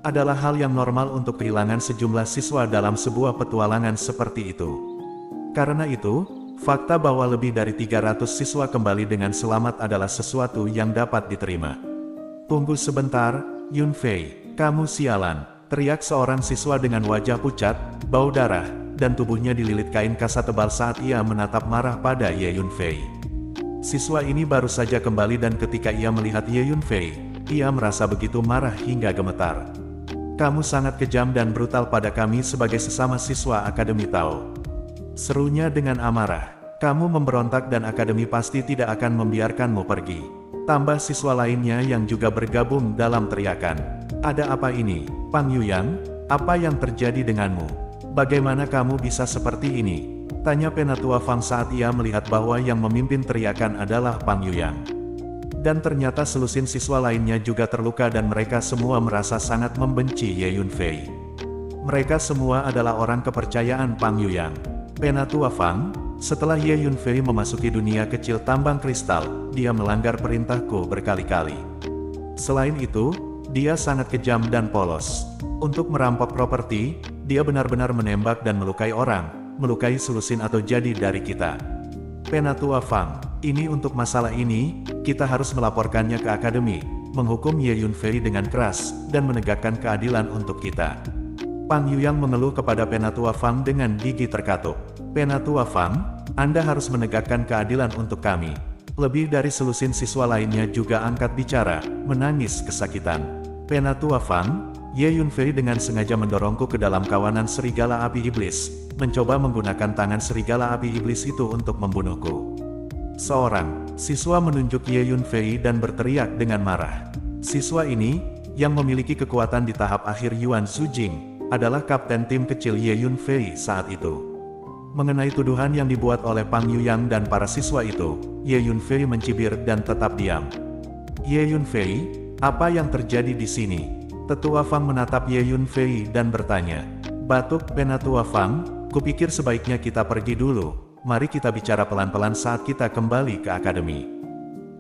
Adalah hal yang normal untuk kehilangan sejumlah siswa dalam sebuah petualangan seperti itu. Karena itu, fakta bahwa lebih dari 300 siswa kembali dengan selamat adalah sesuatu yang dapat diterima. Tunggu sebentar, Yun Fei, kamu sialan, teriak seorang siswa dengan wajah pucat, bau darah, dan tubuhnya dililit kain kasa tebal saat ia menatap marah pada Ye Yunfei. Siswa ini baru saja kembali dan ketika ia melihat Ye Yunfei, ia merasa begitu marah hingga gemetar. Kamu sangat kejam dan brutal pada kami sebagai sesama siswa Akademi Tao. Serunya dengan amarah. Kamu memberontak dan Akademi pasti tidak akan membiarkanmu pergi. Tambah siswa lainnya yang juga bergabung dalam teriakan. Ada apa ini, Pang Yuyang? Apa yang terjadi denganmu? Bagaimana kamu bisa seperti ini? Tanya Penatua Fang saat ia melihat bahwa yang memimpin teriakan adalah Pang Yuyang. Dan ternyata selusin siswa lainnya juga terluka dan mereka semua merasa sangat membenci Ye Yunfei. Mereka semua adalah orang kepercayaan Pang Yuyang. Penatua Fang, setelah Ye Yunfei memasuki dunia kecil tambang kristal, dia melanggar perintahku berkali-kali. Selain itu, dia sangat kejam dan polos. Untuk merampok properti, dia benar-benar menembak dan melukai orang, melukai selusin atau jadi dari kita. Penatua Fang, ini untuk masalah ini, kita harus melaporkannya ke akademi, menghukum Ye Yunfei dengan keras, dan menegakkan keadilan untuk kita. Pang Yuyang mengeluh kepada Penatua Fang dengan gigi terkatup. Penatua Fang, Anda harus menegakkan keadilan untuk kami. Lebih dari selusin siswa lainnya juga angkat bicara, menangis kesakitan. Penatua Fang, Ye Yunfei dengan sengaja mendorongku ke dalam kawanan serigala api iblis, mencoba menggunakan tangan serigala api iblis itu untuk membunuhku. Seorang siswa menunjuk Ye Yunfei dan berteriak dengan marah. Siswa ini, yang memiliki kekuatan di tahap akhir Yuan Zujing, adalah kapten tim kecil Ye Yunfei saat itu. Mengenai tuduhan yang dibuat oleh Pang Yuyang dan para siswa itu, Ye Yunfei mencibir dan tetap diam. Ye Yunfei, apa yang terjadi di sini? Tetua Fang menatap Ye Yunfei dan bertanya. Batuk Penatua Fang, kupikir sebaiknya kita pergi dulu. Mari kita bicara pelan-pelan saat kita kembali ke akademi.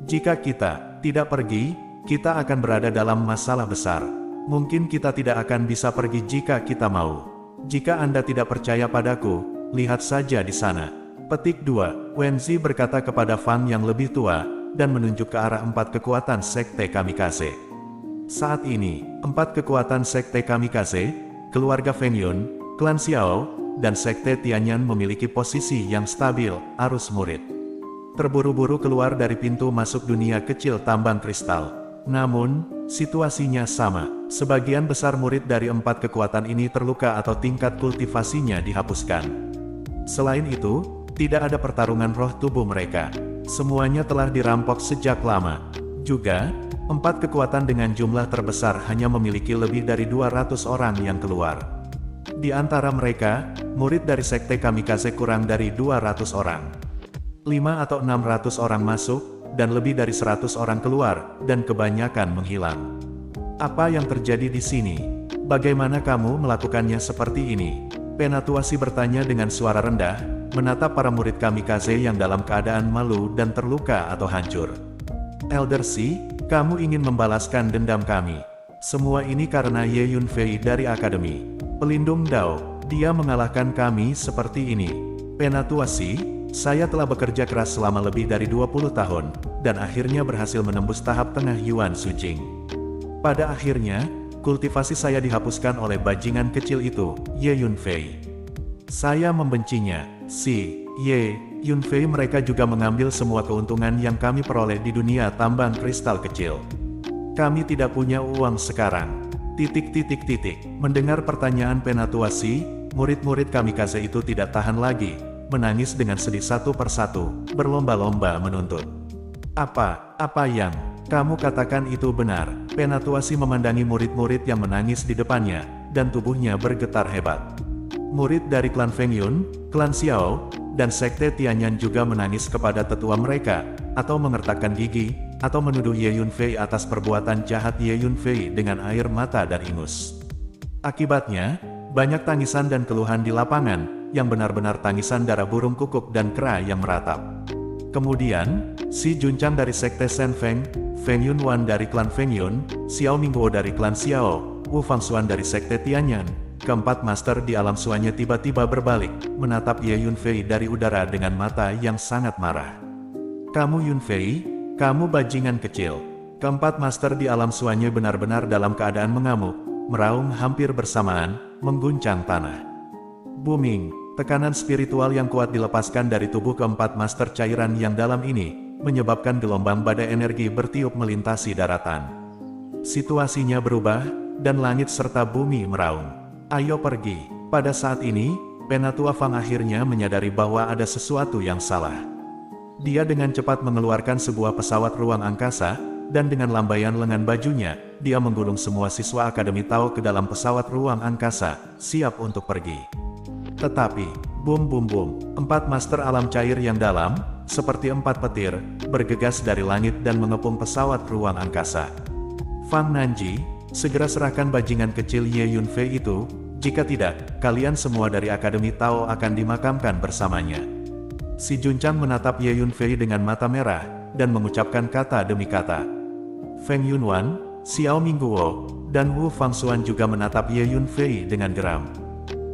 Jika kita tidak pergi, kita akan berada dalam masalah besar. Mungkin kita tidak akan bisa pergi jika kita mau. Jika Anda tidak percaya padaku, lihat saja di sana. Petik 2. Wenzi berkata kepada Fang yang lebih tua, dan menunjuk ke arah 4 kekuatan sekte kamikaze. Saat ini, 4 kekuatan sekte kamikaze, keluarga Feng Yun, klan Xiao, dan sekte Tianyan memiliki posisi yang stabil, arus murid. Terburu-buru keluar dari pintu masuk dunia kecil tambang kristal. Namun, situasinya sama. Sebagian besar murid dari 4 kekuatan ini terluka atau tingkat kultivasinya dihapuskan. Selain itu, tidak ada pertarungan roh tubuh mereka. Semuanya telah dirampok sejak lama. Juga, 4 kekuatan dengan jumlah terbesar hanya memiliki lebih dari 200 orang yang keluar. Di antara mereka, murid dari sekte kamikaze kurang dari 200 orang. 5 atau 600 orang masuk, dan lebih dari 100 orang keluar, dan kebanyakan menghilang. Apa yang terjadi di sini? Bagaimana kamu melakukannya seperti ini? Penatuasi bertanya dengan suara rendah, menatap para murid kamikaze yang dalam keadaan malu dan terluka atau hancur. Elder Si, kamu ingin membalaskan dendam kami. Semua ini karena Ye Yunfei dari Akademi Pelindung Dao. Dia mengalahkan kami seperti ini. Penatua Si, saya telah bekerja keras selama lebih dari 20 tahun, dan akhirnya berhasil menembus tahap tengah Yuan Sujing. Pada akhirnya, kultivasi saya dihapuskan oleh bajingan kecil itu, Ye Yunfei. Saya membencinya. Si Ye Yunfei mereka juga mengambil semua keuntungan yang kami peroleh di dunia tambang kristal kecil. Kami tidak punya uang sekarang. Mendengar pertanyaan Penatua Si, murid-murid kamikaze itu tidak tahan lagi, menangis dengan sedih satu persatu, berlomba-lomba menuntut. Apa yang kamu katakan itu benar? Penatua Si memandangi murid-murid yang menangis di depannya, dan tubuhnya bergetar hebat. Murid dari klan Feng Yun, klan Xiao, dan sekte Tianyan juga menangis kepada tetua mereka, atau mengertakkan gigi, atau menuduh Ye Yunfei atas perbuatan jahat Ye Yunfei dengan air mata dan ingus. Akibatnya, banyak tangisan dan keluhan di lapangan, yang benar-benar tangisan darah burung kukuk dan kera yang meratap. Kemudian, Si Junchang dari sekte Shen Feng, Feng Yunwan dari klan Feng Yun, Xiao Mingguo dari klan Xiao, Wu Fangxuan dari sekte Tianyan, keempat master di alam suanya tiba-tiba berbalik, menatap Ye Yunfei dari udara dengan mata yang sangat marah. Kamu Yunfei, kamu bajingan kecil. Keempat master di alam suanya benar-benar dalam keadaan mengamuk, meraung hampir bersamaan, mengguncang tanah. Booming, tekanan spiritual yang kuat dilepaskan dari tubuh keempat master cairan yang dalam ini, menyebabkan gelombang badai energi bertiup melintasi daratan. Situasinya berubah, dan langit serta bumi meraung. Ayo pergi. Pada saat ini, Penatua Fang akhirnya menyadari bahwa ada sesuatu yang salah. Dia dengan cepat mengeluarkan sebuah pesawat ruang angkasa, dan dengan lambaian lengan bajunya, dia menggulung semua siswa Akademi Tao ke dalam pesawat ruang angkasa, siap untuk pergi. Tetapi, boom, empat master alam cair yang dalam, seperti empat petir, bergegas dari langit dan mengepung pesawat ruang angkasa. Fang Nanji, segera serahkan bajingan kecil Ye Yunfei itu, jika tidak, kalian semua dari Akademi Tao akan dimakamkan bersamanya. Si Junchang menatap Ye Yunfei dengan mata merah, dan mengucapkan kata demi kata. Feng Yunwan, Xiao Mingguo, dan Wu Fangxuan juga menatap Ye Yunfei dengan geram.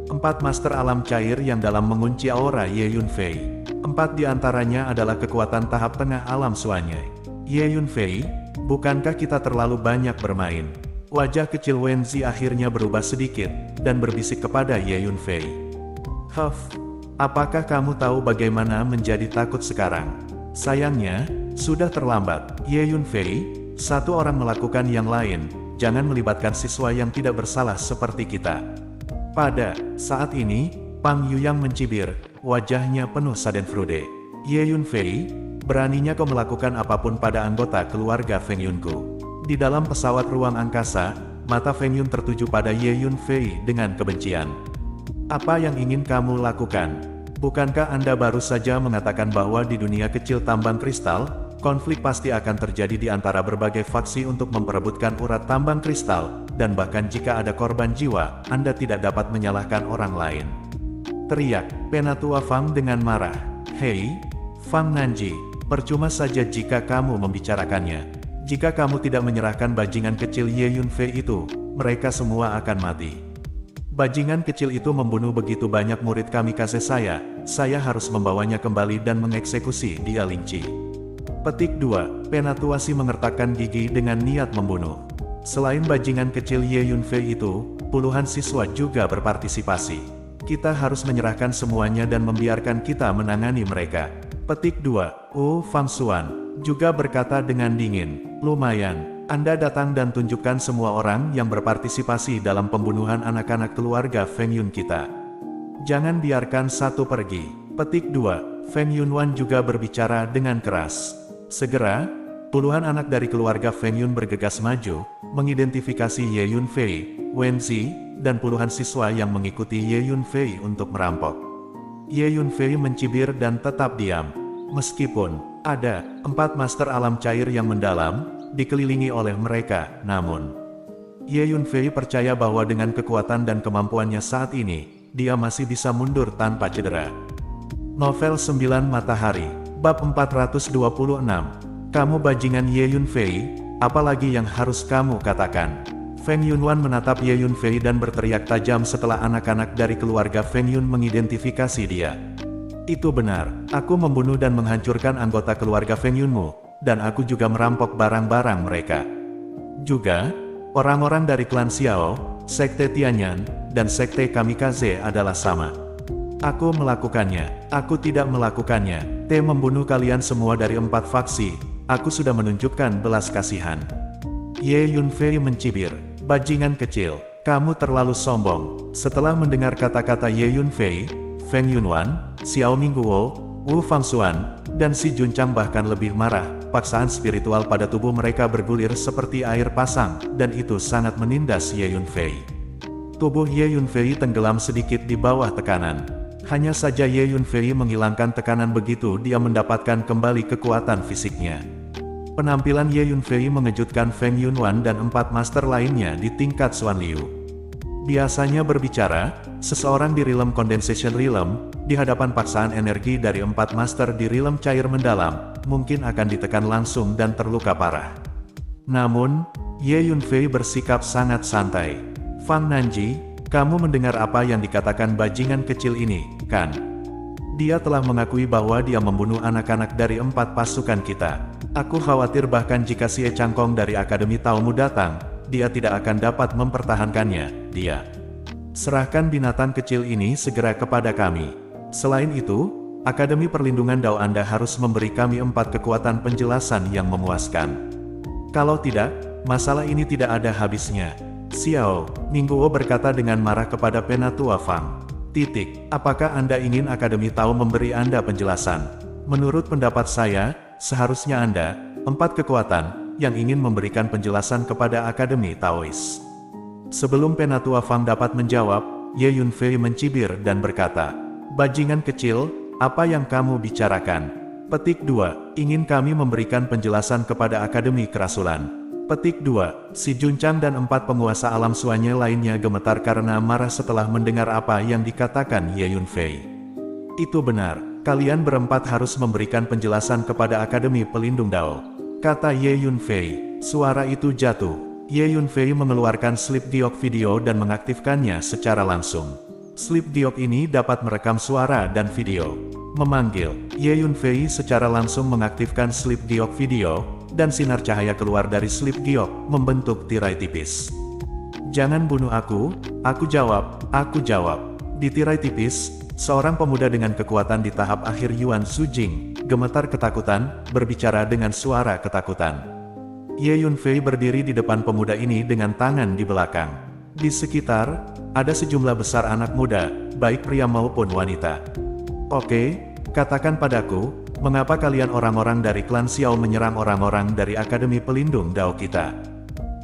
Empat master alam cair yang dalam mengunci aura Ye Yunfei. Empat di antaranya adalah kekuatan tahap tengah alam suanya. Ye Yunfei, bukankah kita terlalu banyak bermain? Wajah kecil Wenzi akhirnya berubah sedikit, dan berbisik kepada Ye Yunfei. Apakah kamu tahu bagaimana menjadi takut sekarang? Sayangnya, sudah terlambat. Ye Yunfei, satu orang melakukan yang lain, jangan melibatkan siswa yang tidak bersalah seperti kita. Pada saat ini, Pang Yuyang mencibir, wajahnya penuh schadenfreude. Ye Yunfei, beraninya kau melakukan apapun pada anggota keluarga Feng Yunku. Di dalam pesawat ruang angkasa, mata Feng Yun tertuju pada Ye Yunfei dengan kebencian. Apa yang ingin kamu lakukan? Bukankah Anda baru saja mengatakan bahwa di dunia kecil tambang kristal, konflik pasti akan terjadi di antara berbagai faksi untuk memperebutkan urat tambang kristal, dan bahkan jika ada korban jiwa, Anda tidak dapat menyalahkan orang lain. Teriak Penatua Fang dengan marah. Hei, Fang Nanji, percuma saja jika kamu membicarakannya. Jika kamu tidak menyerahkan bajingan kecil Ye Yunfei itu, mereka semua akan mati. Bajingan kecil itu membunuh begitu banyak murid kamikaze saya harus membawanya kembali dan mengeksekusi dia linci. Petik 2, Penatua Si mengertakkan gigi dengan niat membunuh. Selain bajingan kecil Ye Yunfei itu, puluhan siswa juga berpartisipasi. Kita harus menyerahkan semuanya dan membiarkan kita menangani mereka. Petik 2, Wu Fangxuan juga berkata dengan dingin, lumayan. Anda datang dan tunjukkan semua orang yang berpartisipasi dalam pembunuhan anak-anak keluarga Feng Yun kita. Jangan biarkan satu pergi. Petik 2, Feng Yunwan juga berbicara dengan keras. Segera, puluhan anak dari keluarga Feng Yun bergegas maju, mengidentifikasi Ye Yunfei, Wenzi, dan puluhan siswa yang mengikuti Ye Yunfei untuk merampok. Ye Yunfei mencibir dan tetap diam. Meskipun ada 4 master alam cair yang mendalam, dikelilingi oleh mereka, namun Ye Yunfei percaya bahwa dengan kekuatan dan kemampuannya saat ini, dia masih bisa mundur tanpa cedera. Novel 9 Matahari, Bab 426. Kamu bajingan Ye Yunfei, apalagi yang harus kamu katakan? Feng Yunwan menatap Ye Yunfei dan berteriak tajam setelah anak-anak dari keluarga Feng Yun mengidentifikasi dia. Itu benar, aku membunuh dan menghancurkan anggota keluarga Feng Yunmu, dan aku juga merampok barang-barang mereka. Juga, orang-orang dari klan Xiao, Sekte Tianyan, dan Sekte Kamikaze adalah sama. Aku melakukannya, aku tidak melakukannya. Membunuh kalian semua dari 4 faksi, aku sudah menunjukkan belas kasihan. Ye Yunfei mencibir, bajingan kecil, kamu terlalu sombong. Setelah mendengar kata-kata Ye Yunfei, Feng Yunwan, Xiao Mingguo, Wu Fangxuan, dan Si Junchang bahkan lebih marah. Paksaan spiritual pada tubuh mereka bergulir seperti air pasang, dan itu sangat menindas Ye Yunfei. Tubuh Ye Yunfei tenggelam sedikit di bawah tekanan. Hanya saja Ye Yunfei menghilangkan tekanan begitu dia mendapatkan kembali kekuatan fisiknya. Penampilan Ye Yunfei mengejutkan Feng Yunwan dan 4 master lainnya di tingkat Xuan Liu. Biasanya berbicara, seseorang di Realm Condensation Realm, di hadapan paksaan energi dari 4 master di Realm Cair Mendalam, mungkin akan ditekan langsung dan terluka parah. Namun, Ye Yunfei bersikap sangat santai. Fang Nanji, kamu mendengar apa yang dikatakan bajingan kecil ini, kan? Dia telah mengakui bahwa dia membunuh anak-anak dari 4 pasukan kita. Aku khawatir bahkan jika Xie Changkong dari Akademi Taomu datang, dia tidak akan dapat mempertahankannya. Dia serahkan binatang kecil ini segera kepada kami. Selain itu, Akademi Perlindungan Dao Anda harus memberi kami 4 kekuatan penjelasan yang memuaskan. Kalau tidak, masalah ini tidak ada habisnya. Xiao Mingguo berkata dengan marah kepada Penatua Fang. Apakah Anda ingin Akademi Tao memberi Anda penjelasan? Menurut pendapat saya, seharusnya Anda, 4 kekuatan, yang ingin memberikan penjelasan kepada Akademi Taois. Sebelum Penatua Fang dapat menjawab, Ye Yunfei mencibir dan berkata, bajingan kecil, apa yang kamu bicarakan? Petik 2, ingin kami memberikan penjelasan kepada Akademi Kerasulan. Petik 2, Si Junchang dan 4 penguasa alam suanya lainnya gemetar karena marah setelah mendengar apa yang dikatakan Ye Yunfei. Itu benar, kalian berempat harus memberikan penjelasan kepada Akademi Pelindung Dao, kata Ye Yunfei. Suara itu jatuh. Ye Yunfei mengeluarkan slip diok video dan mengaktifkannya secara langsung. Slip diok ini dapat merekam suara dan video. Memanggil, Ye Yunfei secara langsung mengaktifkan slip diok video, dan sinar cahaya keluar dari slip diok, membentuk tirai tipis. Jangan bunuh aku jawab, aku jawab. Di tirai tipis, seorang pemuda dengan kekuatan di tahap akhir Yuan Sujing, gemetar ketakutan, berbicara dengan suara ketakutan. Ye Yunfei berdiri di depan pemuda ini dengan tangan di belakang. Di sekitar, ada sejumlah besar anak muda, baik pria maupun wanita. Oke, katakan padaku, mengapa kalian orang-orang dari klan Xiao menyerang orang-orang dari Akademi Pelindung Dao kita?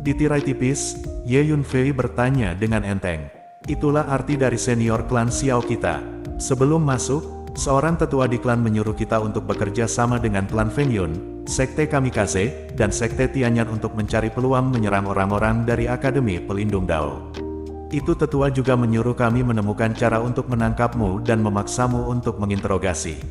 Di tirai tipis, Ye Yunfei bertanya dengan enteng. Itulah arti dari senior klan Xiao kita. Sebelum masuk, seorang tetua di klan menyuruh kita untuk bekerja sama dengan klan Feng Yun, Sekte Kamikaze, dan Sekte Tianyan untuk mencari peluang menyerang orang-orang dari Akademi Pelindung Dao. Itu tetua juga menyuruh kami menemukan cara untuk menangkapmu dan memaksamu untuk menginterogasi.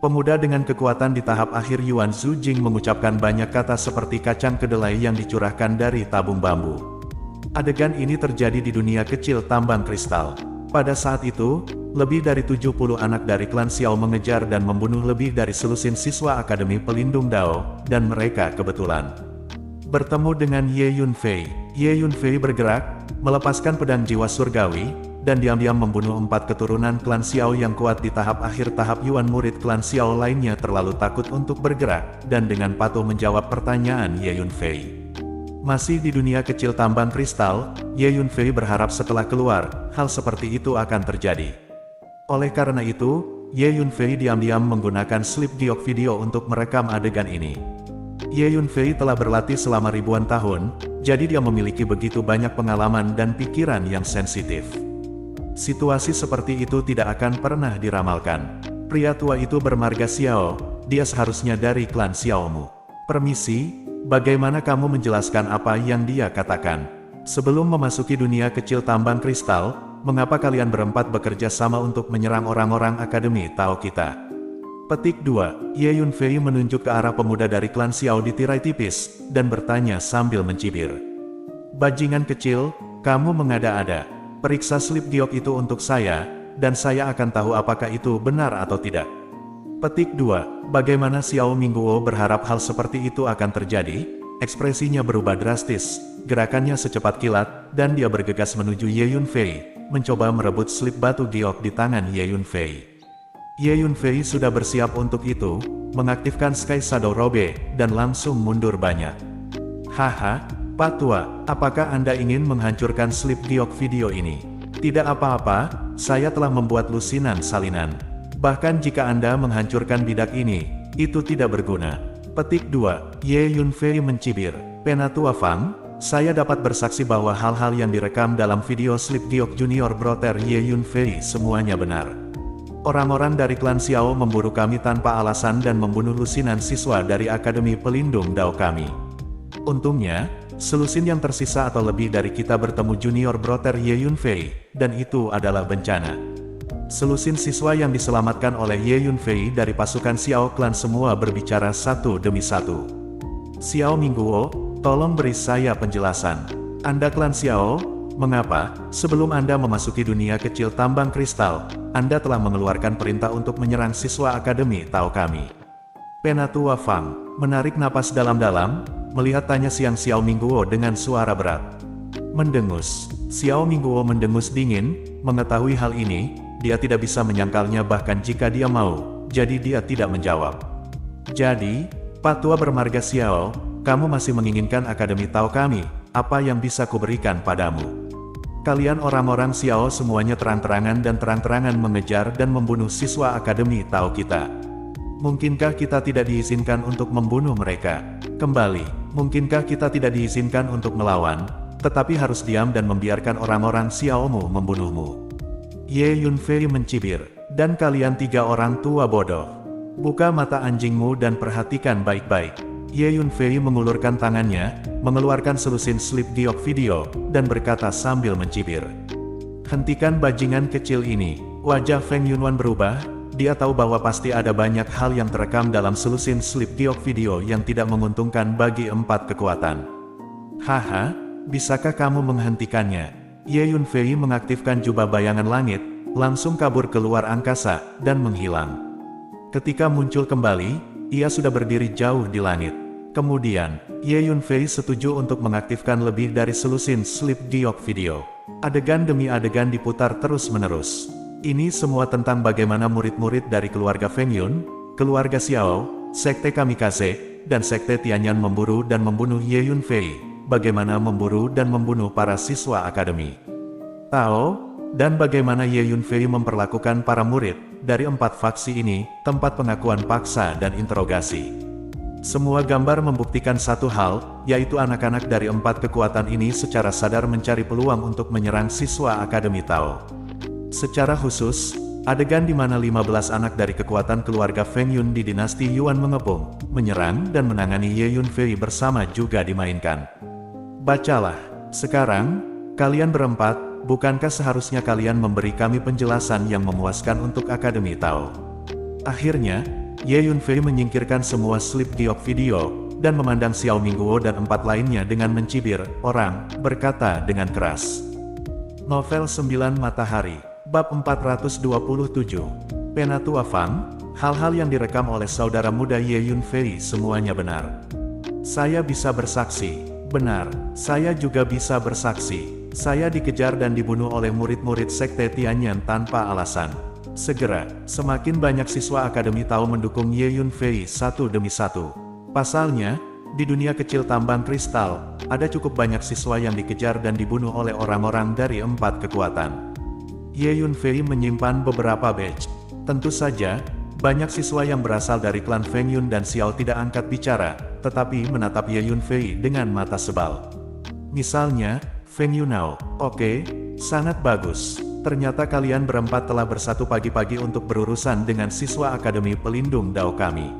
Pemuda dengan kekuatan di tahap akhir Yuan Zujing mengucapkan banyak kata seperti kacang kedelai yang dicurahkan dari tabung bambu. Adegan ini terjadi di dunia kecil tambang kristal. Pada saat itu, lebih dari 70 anak dari klan Xiao mengejar dan membunuh lebih dari selusin siswa Akademi Pelindung Dao, dan mereka kebetulan bertemu dengan Ye Yunfei. Ye Yunfei bergerak, melepaskan pedang jiwa surgawi, dan diam-diam membunuh 4 keturunan klan Xiao yang kuat di tahap akhir. Tahap Yuan murid klan Xiao lainnya terlalu takut untuk bergerak, dan dengan patuh menjawab pertanyaan Ye Yunfei. Masih di dunia kecil tambang kristal, Ye Yunfei berharap setelah keluar, hal seperti itu akan terjadi. Oleh karena itu, Ye Yunfei diam-diam menggunakan slip diok video untuk merekam adegan ini. Ye Yunfei telah berlatih selama ribuan tahun, jadi dia memiliki begitu banyak pengalaman dan pikiran yang sensitif. Situasi seperti itu tidak akan pernah diramalkan. Pria tua itu bermarga Xiao, dia seharusnya dari klan Xiaomu. Permisi, bagaimana kamu menjelaskan apa yang dia katakan? Sebelum memasuki dunia kecil tambang kristal, mengapa kalian berempat bekerja sama untuk menyerang orang-orang Akademi Tao kita? Petik 2, Ye Yunfei menunjuk ke arah pemuda dari klan Xiao di tirai tipis, dan bertanya sambil mencibir. Bajingan kecil, kamu mengada-ada. Periksa slip giok itu untuk saya, dan saya akan tahu apakah itu benar atau tidak. Petik 2. Bagaimana Xiao Mingguo berharap hal seperti itu akan terjadi? Ekspresinya berubah drastis, gerakannya secepat kilat, dan dia bergegas menuju Ye Yunfei, mencoba merebut slip batu giok di tangan Ye Yunfei. Ye Yunfei sudah bersiap untuk itu, mengaktifkan Sky Shadow Robe, dan langsung mundur banyak. Haha, Pak Tua, apakah Anda ingin menghancurkan slip giok video ini? Tidak apa-apa, saya telah membuat lusinan salinan. Bahkan jika Anda menghancurkan bidak ini, itu tidak berguna. Petik 2. Ye Yunfei mencibir. Penatua Fang, saya dapat bersaksi bahwa hal-hal yang direkam dalam video slip giok junior brother Ye Yunfei semuanya benar. Orang-orang dari klan Xiao memburu kami tanpa alasan dan membunuh lusinan siswa dari Akademi Pelindung Dao kami. Untungnya, selusin yang tersisa atau lebih dari kita bertemu junior brother Ye Yunfei, dan itu adalah bencana. Selusin siswa yang diselamatkan oleh Ye Yunfei dari pasukan Xiao klan semua berbicara satu demi satu. Xiao Mingguo, tolong beri saya penjelasan. Anda klan Xiao, mengapa, sebelum Anda memasuki dunia kecil tambang kristal, Anda telah mengeluarkan perintah untuk menyerang siswa Akademi Tao kami? Penatua Fang menarik napas dalam-dalam, melihat tanya siang Xiao Mingguo dengan suara berat. Mendengus. Xiao Mingguo mendengus dingin, mengetahui hal ini, dia tidak bisa menyangkalnya bahkan jika dia mau, jadi dia tidak menjawab. Jadi, Pak Tua bermarga Xiao, kamu masih menginginkan Akademi Tao kami, apa yang bisa kuberikan padamu? Kalian orang-orang Xiao semuanya terang-terangan dan terang-terangan mengejar dan membunuh siswa Akademi Tao kita. Mungkinkah kita tidak diizinkan untuk membunuh mereka? Kembali, mungkinkah kita tidak diizinkan untuk melawan, tetapi harus diam dan membiarkan orang-orang Xiaomu membunuhmu? Ye Yunfei mencibir, dan kalian tiga orang tua bodoh. Buka mata anjingmu dan perhatikan baik-baik. Ye Yunfei mengulurkan tangannya, mengeluarkan selusin slip giok video, dan berkata sambil mencibir. Hentikan bajingan kecil ini. Wajah Feng Yunwan berubah, dia tahu bahwa pasti ada banyak hal yang terekam dalam selusin slip giok video yang tidak menguntungkan bagi empat kekuatan. Haha, bisakah kamu menghentikannya? Ye Yunfei mengaktifkan jubah bayangan langit, langsung kabur keluar angkasa, dan menghilang. Ketika muncul kembali, ia sudah berdiri jauh di langit. Kemudian, Ye Yunfei setuju untuk mengaktifkan lebih dari selusin slip giok video. Adegan demi adegan diputar terus-menerus. Ini semua tentang bagaimana murid-murid dari keluarga Feng Yun, keluarga Xiao, sekte Kamikaze, dan sekte Tianyan memburu dan membunuh Ye Yunfei. Bagaimana memburu dan membunuh para siswa Akademi Tao, dan bagaimana Ye Yunfei memperlakukan para murid dari empat faksi ini, tempat pengakuan paksa dan interogasi. Semua gambar membuktikan satu hal, yaitu anak-anak dari empat kekuatan ini secara sadar mencari peluang untuk menyerang siswa Akademi Tao. Secara khusus, adegan di mana 15 anak dari kekuatan keluarga Feng Yun di dinasti Yuan mengepung, menyerang dan menangani Ye Yunfei bersama juga dimainkan. Bacalah. Sekarang, kalian berempat, bukankah seharusnya kalian memberi kami penjelasan yang memuaskan untuk Akademi Tao? Akhirnya, Ye Yunfei menyingkirkan semua slip giok video, dan memandang Xiao Mingguo dan empat lainnya dengan mencibir, orang, berkata dengan keras. Novel 9 Matahari, Bab 427. Penatua Fang, hal-hal yang direkam oleh saudara muda Ye Yunfei semuanya benar. Saya bisa bersaksi. Benar, saya juga bisa bersaksi. Saya dikejar dan dibunuh oleh murid-murid sekte Tianyan tanpa alasan. Segera, semakin banyak siswa Akademi Tao mendukung Ye Yunfei satu demi satu. Pasalnya, di dunia kecil tambang kristal, ada cukup banyak siswa yang dikejar dan dibunuh oleh orang-orang dari empat kekuatan. Ye Yunfei menyimpan beberapa badge. Tentu saja, banyak siswa yang berasal dari klan Feng Yun dan Xiao tidak angkat bicara, tetapi menatap Ye Yunfei dengan mata sebal. Misalnya, Feng Yunao, oke, sangat bagus. Ternyata kalian berempat telah bersatu pagi-pagi untuk berurusan dengan siswa Akademi Pelindung Dao kami.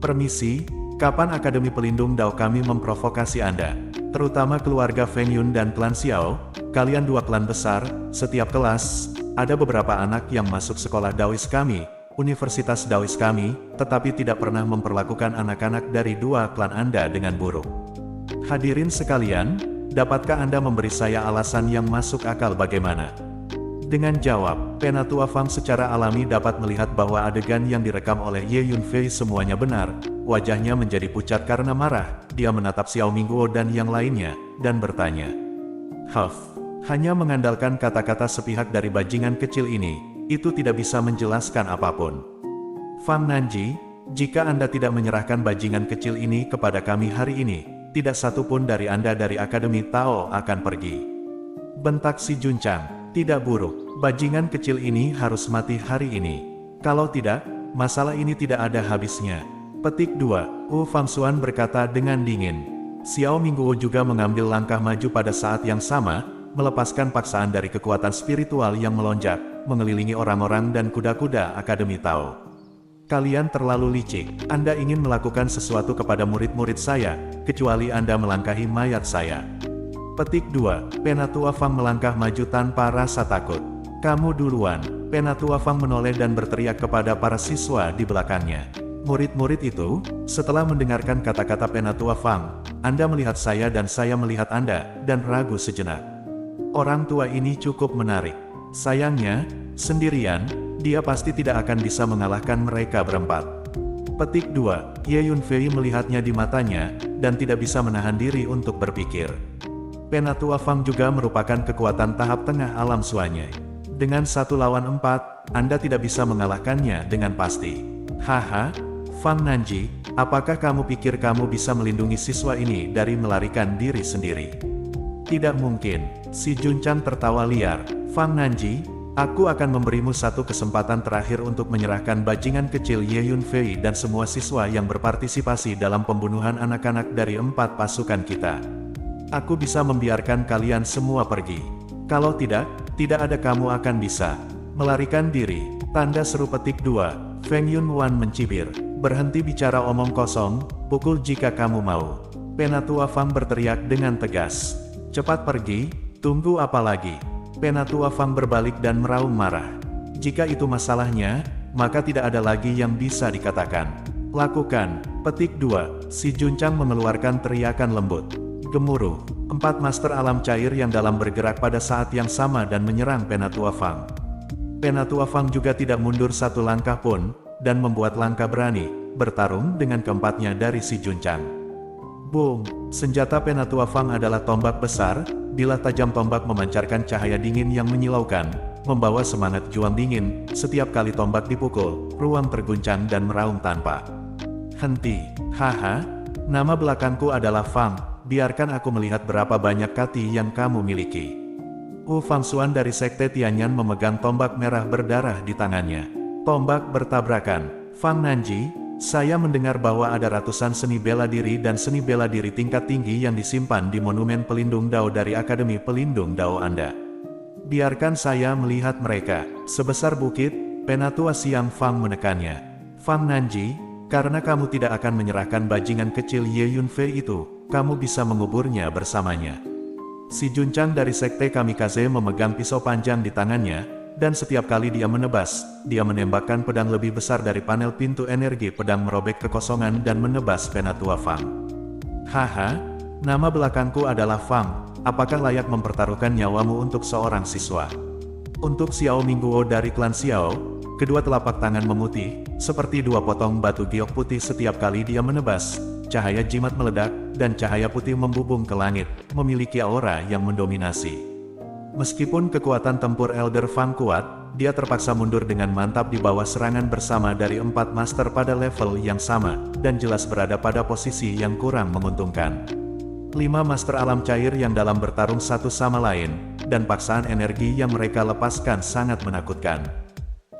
Permisi, kapan Akademi Pelindung Dao kami memprovokasi Anda? Terutama keluarga Feng Yun dan klan Xiao, kalian dua klan besar, setiap kelas, ada beberapa anak yang masuk sekolah Daois kami, Universitas Daois kami, tetapi tidak pernah memperlakukan anak-anak dari dua klan Anda dengan buruk. Hadirin sekalian, Dapatkah Anda memberi saya alasan yang masuk akal bagaimana? Dengan jawab, Penatua Fang secara alami dapat melihat bahwa adegan yang direkam oleh Ye Yunfei semuanya benar. Wajahnya menjadi pucat karena marah. Dia menatap Xiao Mingguo dan yang lainnya, dan bertanya, hanya mengandalkan kata-kata sepihak dari bajingan kecil ini, itu tidak bisa menjelaskan apapun. Fang Nanji, jika Anda tidak menyerahkan bajingan kecil ini kepada kami hari ini, tidak satu pun dari Anda dari Akademi Tao akan pergi. Bentak si Junchang, tidak buruk, bajingan kecil ini harus mati hari ini. Kalau tidak, masalah ini tidak ada habisnya. Petik 2, Wu Fangxuan berkata dengan dingin. Xiao Mingguo juga mengambil langkah maju pada saat yang sama, melepaskan paksaan dari kekuatan spiritual yang melonjak, mengelilingi orang-orang dan kuda-kuda Akademi Tao. Kalian terlalu licik, Anda ingin melakukan sesuatu kepada murid-murid saya, kecuali Anda melangkahi mayat saya. Petik 2, Penatua Fang melangkah maju tanpa rasa takut. Kamu duluan. Penatua Fang menoleh dan berteriak kepada para siswa di belakangnya. Murid-murid itu, setelah mendengarkan kata-kata Penatua Fang, Anda melihat saya dan saya melihat Anda, dan ragu sejenak. Orang tua ini cukup menarik. Sayangnya, sendirian, dia pasti tidak akan bisa mengalahkan mereka berempat. Petik 2, Ye Yunfei melihatnya di matanya, dan tidak bisa menahan diri untuk berpikir. Penatua Fang juga merupakan kekuatan tahap tengah alam suanya. Dengan 1 lawan 4, Anda tidak bisa mengalahkannya dengan pasti. Haha, Fang Nanji, apakah kamu pikir kamu bisa melindungi siswa ini dari melarikan diri sendiri? Tidak mungkin, si Junchang tertawa liar. Fang Nanji, aku akan memberimu satu kesempatan terakhir untuk menyerahkan bajingan kecil Ye Yunfei dan semua siswa yang berpartisipasi dalam pembunuhan anak-anak dari 4 pasukan kita. Aku bisa membiarkan kalian semua pergi. Kalau tidak, tidak ada kamu akan bisa melarikan diri. Tanda seru petik 2, Feng Yunwan mencibir. Berhenti bicara omong kosong, pukul jika kamu mau. Penatua Fang berteriak dengan tegas. Cepat pergi, tunggu apa lagi? Penatua Fang berbalik dan meraung marah. Jika itu masalahnya, maka tidak ada lagi yang bisa dikatakan. Lakukan. Petik 2, si Junchang mengeluarkan teriakan lembut. Gemuruh. 4 master alam cair yang dalam bergerak pada saat yang sama dan menyerang Penatua Fang. Penatua Fang juga tidak mundur 1 langkah pun, dan membuat langkah berani, bertarung dengan keempatnya dari si Junchang. Boom! Senjata Penatua Fang adalah tombak besar, bilah tajam tombak memancarkan cahaya dingin yang menyilaukan, membawa semangat juang dingin. Setiap kali tombak dipukul, ruang terguncang dan meraung tanpa henti. Haha, nama belakangku adalah Fang, biarkan aku melihat berapa banyak kati yang kamu miliki. Wu Fangxuan dari Sekte Tianyan memegang tombak merah berdarah di tangannya. Tombak bertabrakan. Fang Nanji, saya mendengar bahwa ada ratusan seni bela diri dan seni bela diri tingkat tinggi yang disimpan di Monumen Pelindung Dao dari Akademi Pelindung Dao Anda. Biarkan saya melihat mereka. Sebesar bukit, Penatua Siang Fang menekannya. Fang Nanji, karena kamu tidak akan menyerahkan bajingan kecil Ye Yunfei itu, kamu bisa menguburnya bersamanya. Si Junchang dari Sekte Kamikaze memegang pisau panjang di tangannya, dan setiap kali dia menebas, dia menembakkan pedang lebih besar dari panel pintu energi pedang merobek kekosongan dan menebas Penatua Fang. Haha, nama belakangku adalah Fang, apakah layak mempertaruhkan nyawamu untuk seorang siswa? Untuk Xiao Mingguo dari klan Xiao, kedua telapak tangan memutih, seperti 2 potong batu giok putih setiap kali dia menebas, cahaya jimat meledak, dan cahaya putih membubung ke langit, memiliki aura yang mendominasi. Meskipun kekuatan tempur Elder Fang kuat, dia terpaksa mundur dengan mantap di bawah serangan bersama dari 4 master pada level yang sama, dan jelas berada pada posisi yang kurang menguntungkan. 5 master alam cair yang dalam bertarung satu sama lain, dan paksaan energi yang mereka lepaskan sangat menakutkan.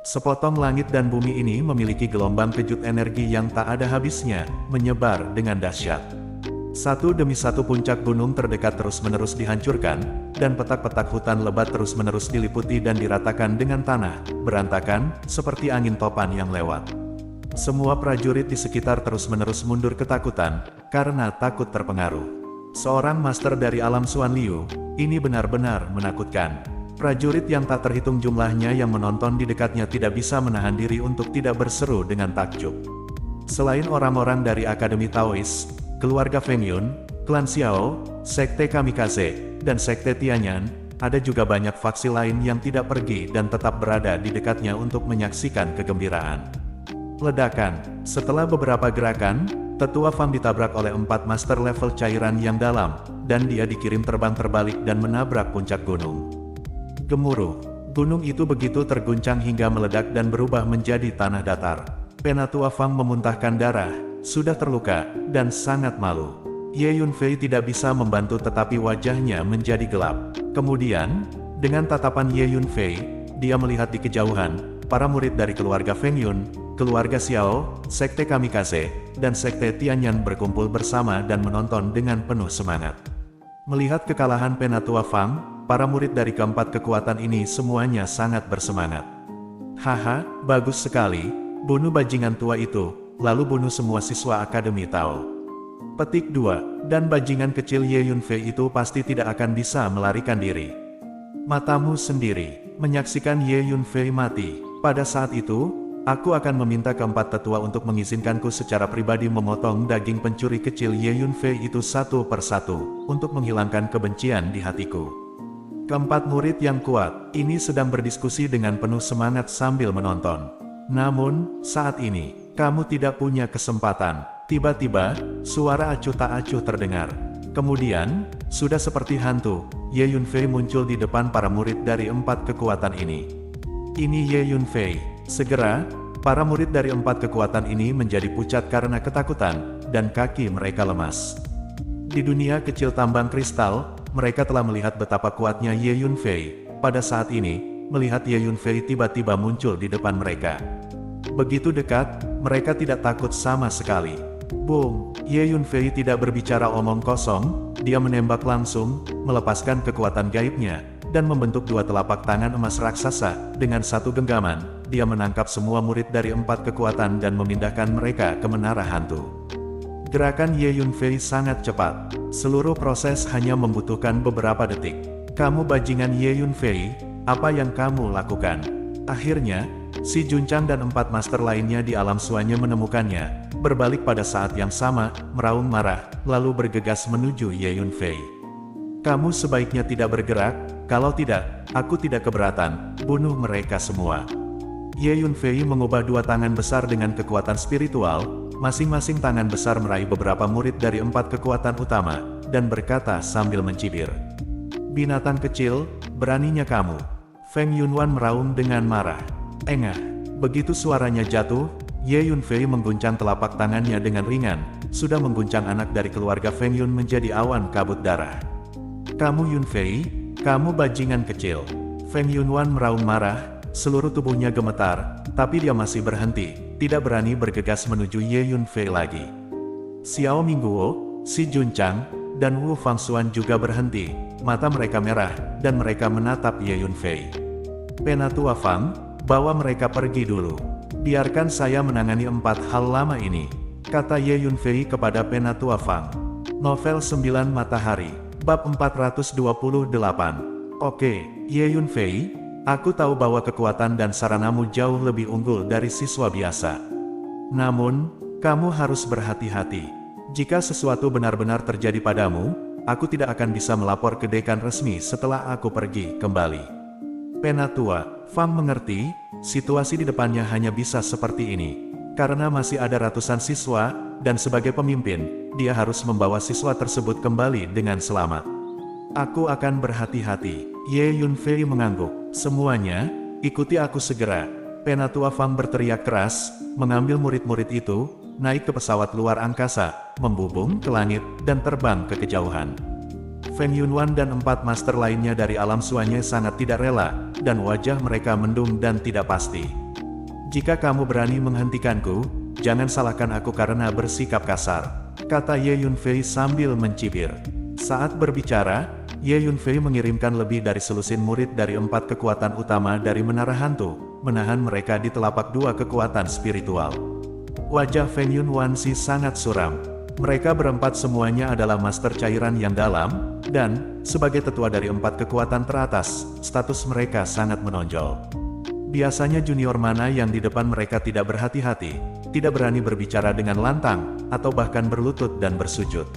Sepotong langit dan bumi ini memiliki gelombang kejut energi yang tak ada habisnya, menyebar dengan dahsyat. Satu demi satu puncak gunung terdekat terus-menerus dihancurkan, dan petak-petak hutan lebat terus-menerus diliputi dan diratakan dengan tanah, berantakan, seperti angin topan yang lewat. Semua prajurit di sekitar terus-menerus mundur ketakutan, karena takut terpengaruh. Seorang master dari alam Xuan Liu, ini benar-benar menakutkan. Prajurit yang tak terhitung jumlahnya yang menonton di dekatnya tidak bisa menahan diri untuk tidak berseru dengan takjub. Selain orang-orang dari Akademi Taois, keluarga Feng Yun, klan Xiao, Sekte Kamikaze, dan Sekte Tianyan. Ada juga banyak faksi lain yang tidak pergi dan tetap berada di dekatnya untuk menyaksikan kegembiraan. Ledakan. Setelah beberapa gerakan, Tetua Fang ditabrak oleh 4 master level cairan yang dalam, dan dia dikirim terbang terbalik dan menabrak puncak gunung. Gemuruh. Gunung itu begitu terguncang hingga meledak dan berubah menjadi tanah datar. Penatua Fang memuntahkan darah, sudah terluka, dan sangat malu. Ye Yunfei tidak bisa membantu tetapi wajahnya menjadi gelap. Kemudian, dengan tatapan Ye Yunfei, dia melihat di kejauhan, para murid dari keluarga Feng Yun, keluarga Xiao, Sekte Kamikaze, dan Sekte Tianyan berkumpul bersama dan menonton dengan penuh semangat. Melihat kekalahan Penatua Fang, para murid dari keempat kekuatan ini semuanya sangat bersemangat. Haha, bagus sekali, bunuh bajingan tua itu, lalu bunuh semua siswa Akademi Tao. Petik 2, dan bajingan kecil Ye Yunfei itu pasti tidak akan bisa melarikan diri. Matamu sendiri, menyaksikan Ye Yunfei mati. Pada saat itu, aku akan meminta keempat tetua untuk mengizinkanku secara pribadi memotong daging pencuri kecil Ye Yunfei itu satu persatu, untuk menghilangkan kebencian di hatiku. Keempat murid yang kuat, ini sedang berdiskusi dengan penuh semangat sambil menonton. Namun, saat ini, kamu tidak punya kesempatan. Tiba-tiba, suara acuh tak acuh terdengar. Kemudian, sudah seperti hantu, Ye Yunfei muncul di depan para murid dari 4 kekuatan ini. Ini Ye Yunfei. Segera, para murid dari 4 kekuatan ini menjadi pucat karena ketakutan, dan kaki mereka lemas. Di dunia kecil tambang kristal, mereka telah melihat betapa kuatnya Ye Yunfei. Pada saat ini, melihat Ye Yunfei tiba-tiba muncul di depan mereka. Begitu dekat, mereka tidak takut sama sekali. Boom! Ye Yunfei tidak berbicara omong kosong, dia menembak langsung, melepaskan kekuatan gaibnya, dan membentuk 2 telapak tangan emas raksasa. Dengan satu genggaman, dia menangkap semua murid dari 4 kekuatan dan memindahkan mereka ke menara hantu. Gerakan Ye Yunfei sangat cepat. Seluruh proses hanya membutuhkan beberapa detik. Kamu bajingan Ye Yunfei, apa yang kamu lakukan? Akhirnya, si Junchang dan 4 master lainnya di alam suanya menemukannya. Berbalik pada saat yang sama, meraung marah, lalu bergegas menuju Ye Yunfei. Kamu sebaiknya tidak bergerak, kalau tidak, aku tidak keberatan, bunuh mereka semua. Ye Yunfei mengubah 2 tangan besar dengan kekuatan spiritual, masing-masing tangan besar meraih beberapa murid dari 4 kekuatan utama, dan berkata sambil mencibir. Binatang kecil, beraninya kamu. Feng Yunwan meraung dengan marah. Engah, begitu suaranya jatuh, Ye Yunfei mengguncang telapak tangannya dengan ringan, sudah mengguncang anak dari keluarga Feng Yun menjadi awan kabut darah. Kamu Yunfei, kamu bajingan kecil. Feng Yunwan meraung marah, seluruh tubuhnya gemetar, tapi dia masih berhenti, tidak berani bergegas menuju Ye Yunfei lagi. Xiao Mingguo, Si Junchang, dan Wu Fangxuan juga berhenti, mata mereka merah, dan mereka menatap Ye Yunfei. Penatua Fang, bawa mereka pergi dulu. Biarkan saya menangani 4 hal lama ini, kata Ye Yunfei kepada Penatua Fang. Novel 9 Matahari, bab 428. Oke, Ye Yunfei, aku tahu bahwa kekuatan dan saranamu jauh lebih unggul dari siswa biasa. Namun, kamu harus berhati-hati. Jika sesuatu benar-benar terjadi padamu, aku tidak akan bisa melapor ke dekan resmi setelah aku pergi kembali. Penatua Fang mengerti, situasi di depannya hanya bisa seperti ini. Karena masih ada ratusan siswa, dan sebagai pemimpin, dia harus membawa siswa tersebut kembali dengan selamat. Aku akan berhati-hati. Ye Yunfei mengangguk. Semuanya, ikuti aku segera. Penatua Fang berteriak keras, mengambil murid-murid itu, naik ke pesawat luar angkasa, membubung ke langit, dan terbang ke kejauhan. Feng Yunwan dan 4 master lainnya dari alam suanya sangat tidak rela, dan wajah mereka mendung dan tidak pasti. Jika kamu berani menghentikanku, jangan salahkan aku karena bersikap kasar, kata Ye Yunfei sambil mencibir. Saat berbicara, Ye Yunfei mengirimkan lebih dari selusin murid dari 4 kekuatan utama dari Menara Hantu, menahan mereka di telapak 2 kekuatan spiritual. Wajah Feng Yunwansi sangat suram. Mereka berempat semuanya adalah master cairan yang dalam, dan, sebagai tetua dari 4 kekuatan teratas, status mereka sangat menonjol. Biasanya junior mana yang di depan mereka tidak berhati-hati, tidak berani berbicara dengan lantang, atau bahkan berlutut dan bersujud.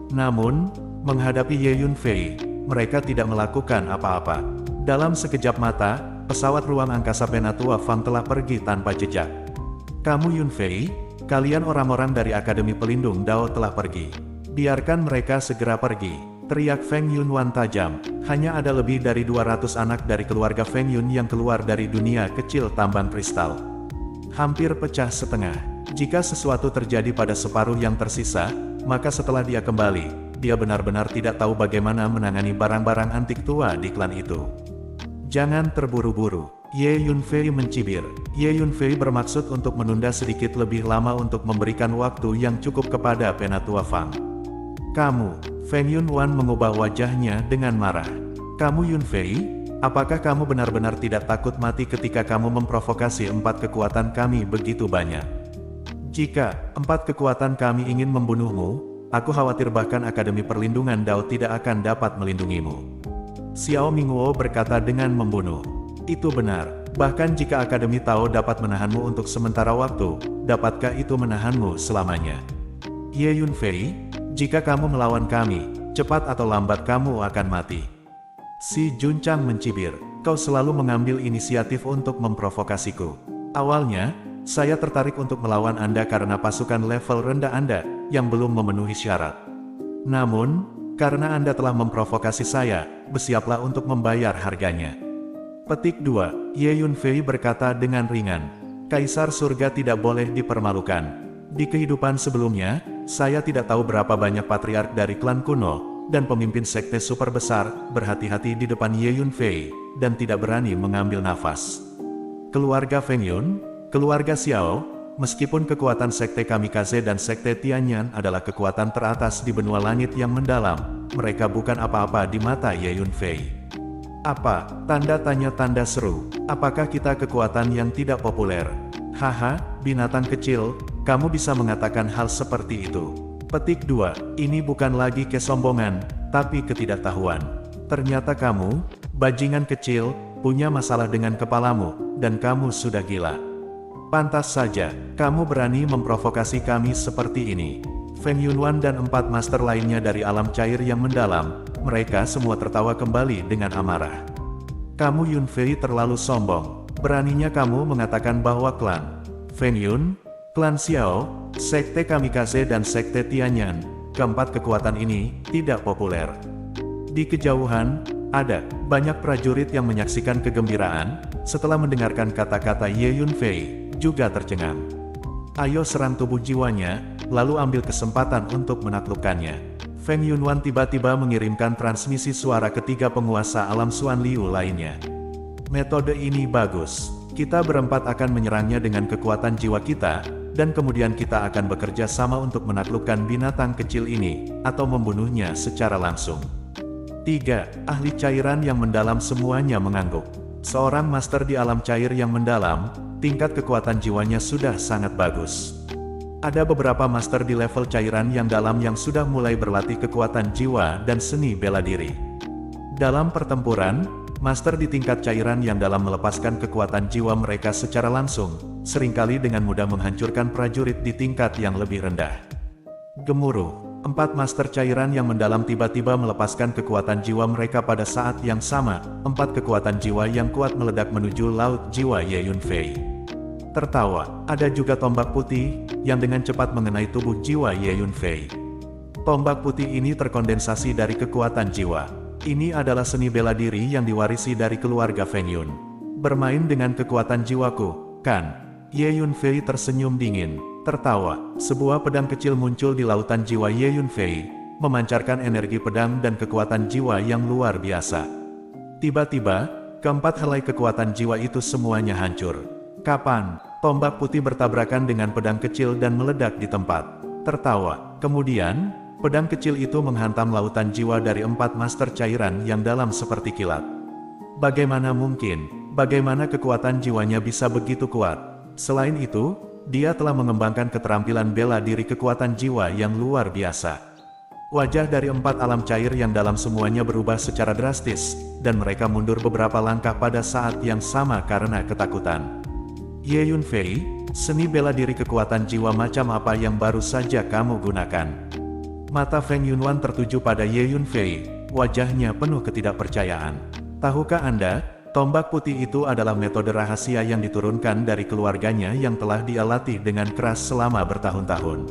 Namun, Menghadapi Ye Yunfei, mereka tidak melakukan apa-apa. Dalam sekejap mata, pesawat ruang angkasa Penatua Fang telah pergi tanpa jejak. Kamu Yunfei, kalian orang-orang dari Akademi Pelindung Dao telah pergi. Biarkan mereka segera pergi. Teriak Feng Yunwan tajam. Hanya ada lebih dari 200 anak dari keluarga Feng Yun yang keluar dari dunia kecil tambang kristal. Hampir pecah setengah. Jika sesuatu terjadi pada separuh yang tersisa, maka setelah dia kembali, dia benar-benar tidak tahu bagaimana menangani barang-barang antik tua di klan itu. Jangan terburu-buru. Ye Yunfei mencibir. Ye Yunfei bermaksud untuk menunda sedikit lebih lama untuk memberikan waktu yang cukup kepada Penatua Fang. Kamu, Feng Yunwan mengubah wajahnya dengan marah. Kamu Yunfei, apakah kamu benar-benar tidak takut mati ketika kamu memprovokasi 4 kekuatan kami begitu banyak? Jika 4 kekuatan kami ingin membunuhmu, aku khawatir bahkan Akademi Perlindungan Dao tidak akan dapat melindungimu. Xiao Mingguo berkata dengan membunuh. Itu benar, bahkan jika Akademi Tao dapat menahanmu untuk sementara waktu, dapatkah itu menahanmu selamanya? Ye Yunfei, jika kamu melawan kami, cepat atau lambat kamu akan mati. Si Junchang mencibir, kau selalu mengambil inisiatif untuk memprovokasiku. Awalnya, saya tertarik untuk melawan Anda karena pasukan level rendah Anda, yang belum memenuhi syarat. Namun, karena Anda telah memprovokasi saya, bersiaplah untuk membayar harganya. Petik 2, Ye Yunfei berkata dengan ringan, Kaisar Surga tidak boleh dipermalukan. Di kehidupan sebelumnya, saya tidak tahu berapa banyak patriark dari klan kuno, dan pemimpin sekte super besar, berhati-hati di depan Ye Yunfei, dan tidak berani mengambil nafas. Keluarga Feng Yun, keluarga Xiao, meskipun kekuatan sekte Kamikaze dan sekte Tianyan adalah kekuatan teratas di benua langit yang mendalam, mereka bukan apa-apa di mata Ye Yunfei. Apa? Tanda tanya tanda seru. Apakah kita kekuatan yang tidak populer? Haha, binatang kecil, kamu bisa mengatakan hal seperti itu. Petik 2, ini bukan lagi kesombongan, tapi ketidaktahuan. Ternyata kamu, bajingan kecil, punya masalah dengan kepalamu, dan kamu sudah gila. Pantas saja, kamu berani memprovokasi kami seperti ini. Feng Yunwan dan 4 master lainnya dari alam cair yang mendalam, mereka semua tertawa kembali dengan amarah. Kamu Yunfei terlalu sombong. Beraninya kamu mengatakan bahwa klan Feng Yun, klan Xiao, sekte Kamikaze dan sekte Tianyan, keempat kekuatan ini, tidak populer. Di kejauhan, ada banyak prajurit yang menyaksikan kegembiraan, setelah mendengarkan kata-kata Ye Yunfei, juga tercengang. Ayo serang tubuh jiwanya, lalu ambil kesempatan untuk menaklukkannya. Feng Yunwan tiba-tiba mengirimkan transmisi suara ketiga penguasa alam Xuan Liu lainnya. Metode ini bagus. Kita berempat akan menyerangnya dengan kekuatan jiwa kita, dan kemudian kita akan bekerja sama untuk menaklukkan binatang kecil ini, atau membunuhnya secara langsung. 3. Ahli cairan yang mendalam semuanya mengangguk. Seorang master di alam cair yang mendalam, tingkat kekuatan jiwanya sudah sangat bagus. Ada beberapa master di level cairan yang dalam yang sudah mulai berlatih kekuatan jiwa dan seni bela diri. Dalam pertempuran, master di tingkat cairan yang dalam melepaskan kekuatan jiwa mereka secara langsung, seringkali dengan mudah menghancurkan prajurit di tingkat yang lebih rendah. Gemuruh, 4 master cairan yang mendalam tiba-tiba melepaskan kekuatan jiwa mereka pada saat yang sama, 4 kekuatan jiwa yang kuat meledak menuju laut jiwa Ye Yunfei. Tertawa, ada juga tombak putih, yang dengan cepat mengenai tubuh jiwa Ye Yunfei. Tombak putih ini terkondensasi dari kekuatan jiwa. Ini adalah seni bela diri yang diwarisi dari keluarga Feng Yun. Bermain dengan kekuatan jiwaku, kan? Ye Yunfei tersenyum dingin, tertawa. Sebuah pedang kecil muncul di lautan jiwa Ye Yunfei, memancarkan energi pedang dan kekuatan jiwa yang luar biasa. Tiba-tiba, keempat helai kekuatan jiwa itu semuanya hancur. Kapan? Tombak putih bertabrakan dengan pedang kecil dan meledak di tempat. Tertawa. Kemudian, pedang kecil itu menghantam lautan jiwa dari 4 master cairan yang dalam seperti kilat. Bagaimana mungkin? Bagaimana kekuatan jiwanya bisa begitu kuat? Selain itu, dia telah mengembangkan keterampilan bela diri kekuatan jiwa yang luar biasa. Wajah dari 4 alam cair yang dalam semuanya berubah secara drastis, dan mereka mundur beberapa langkah pada saat yang sama karena ketakutan. Ye Yunfei, seni bela diri kekuatan jiwa macam apa yang baru saja kamu gunakan? Mata Feng Yunwan tertuju pada Ye Yunfei, wajahnya penuh ketidakpercayaan. Tahukah Anda, tombak putih itu adalah metode rahasia yang diturunkan dari keluarganya yang telah dia latih dengan keras selama bertahun-tahun.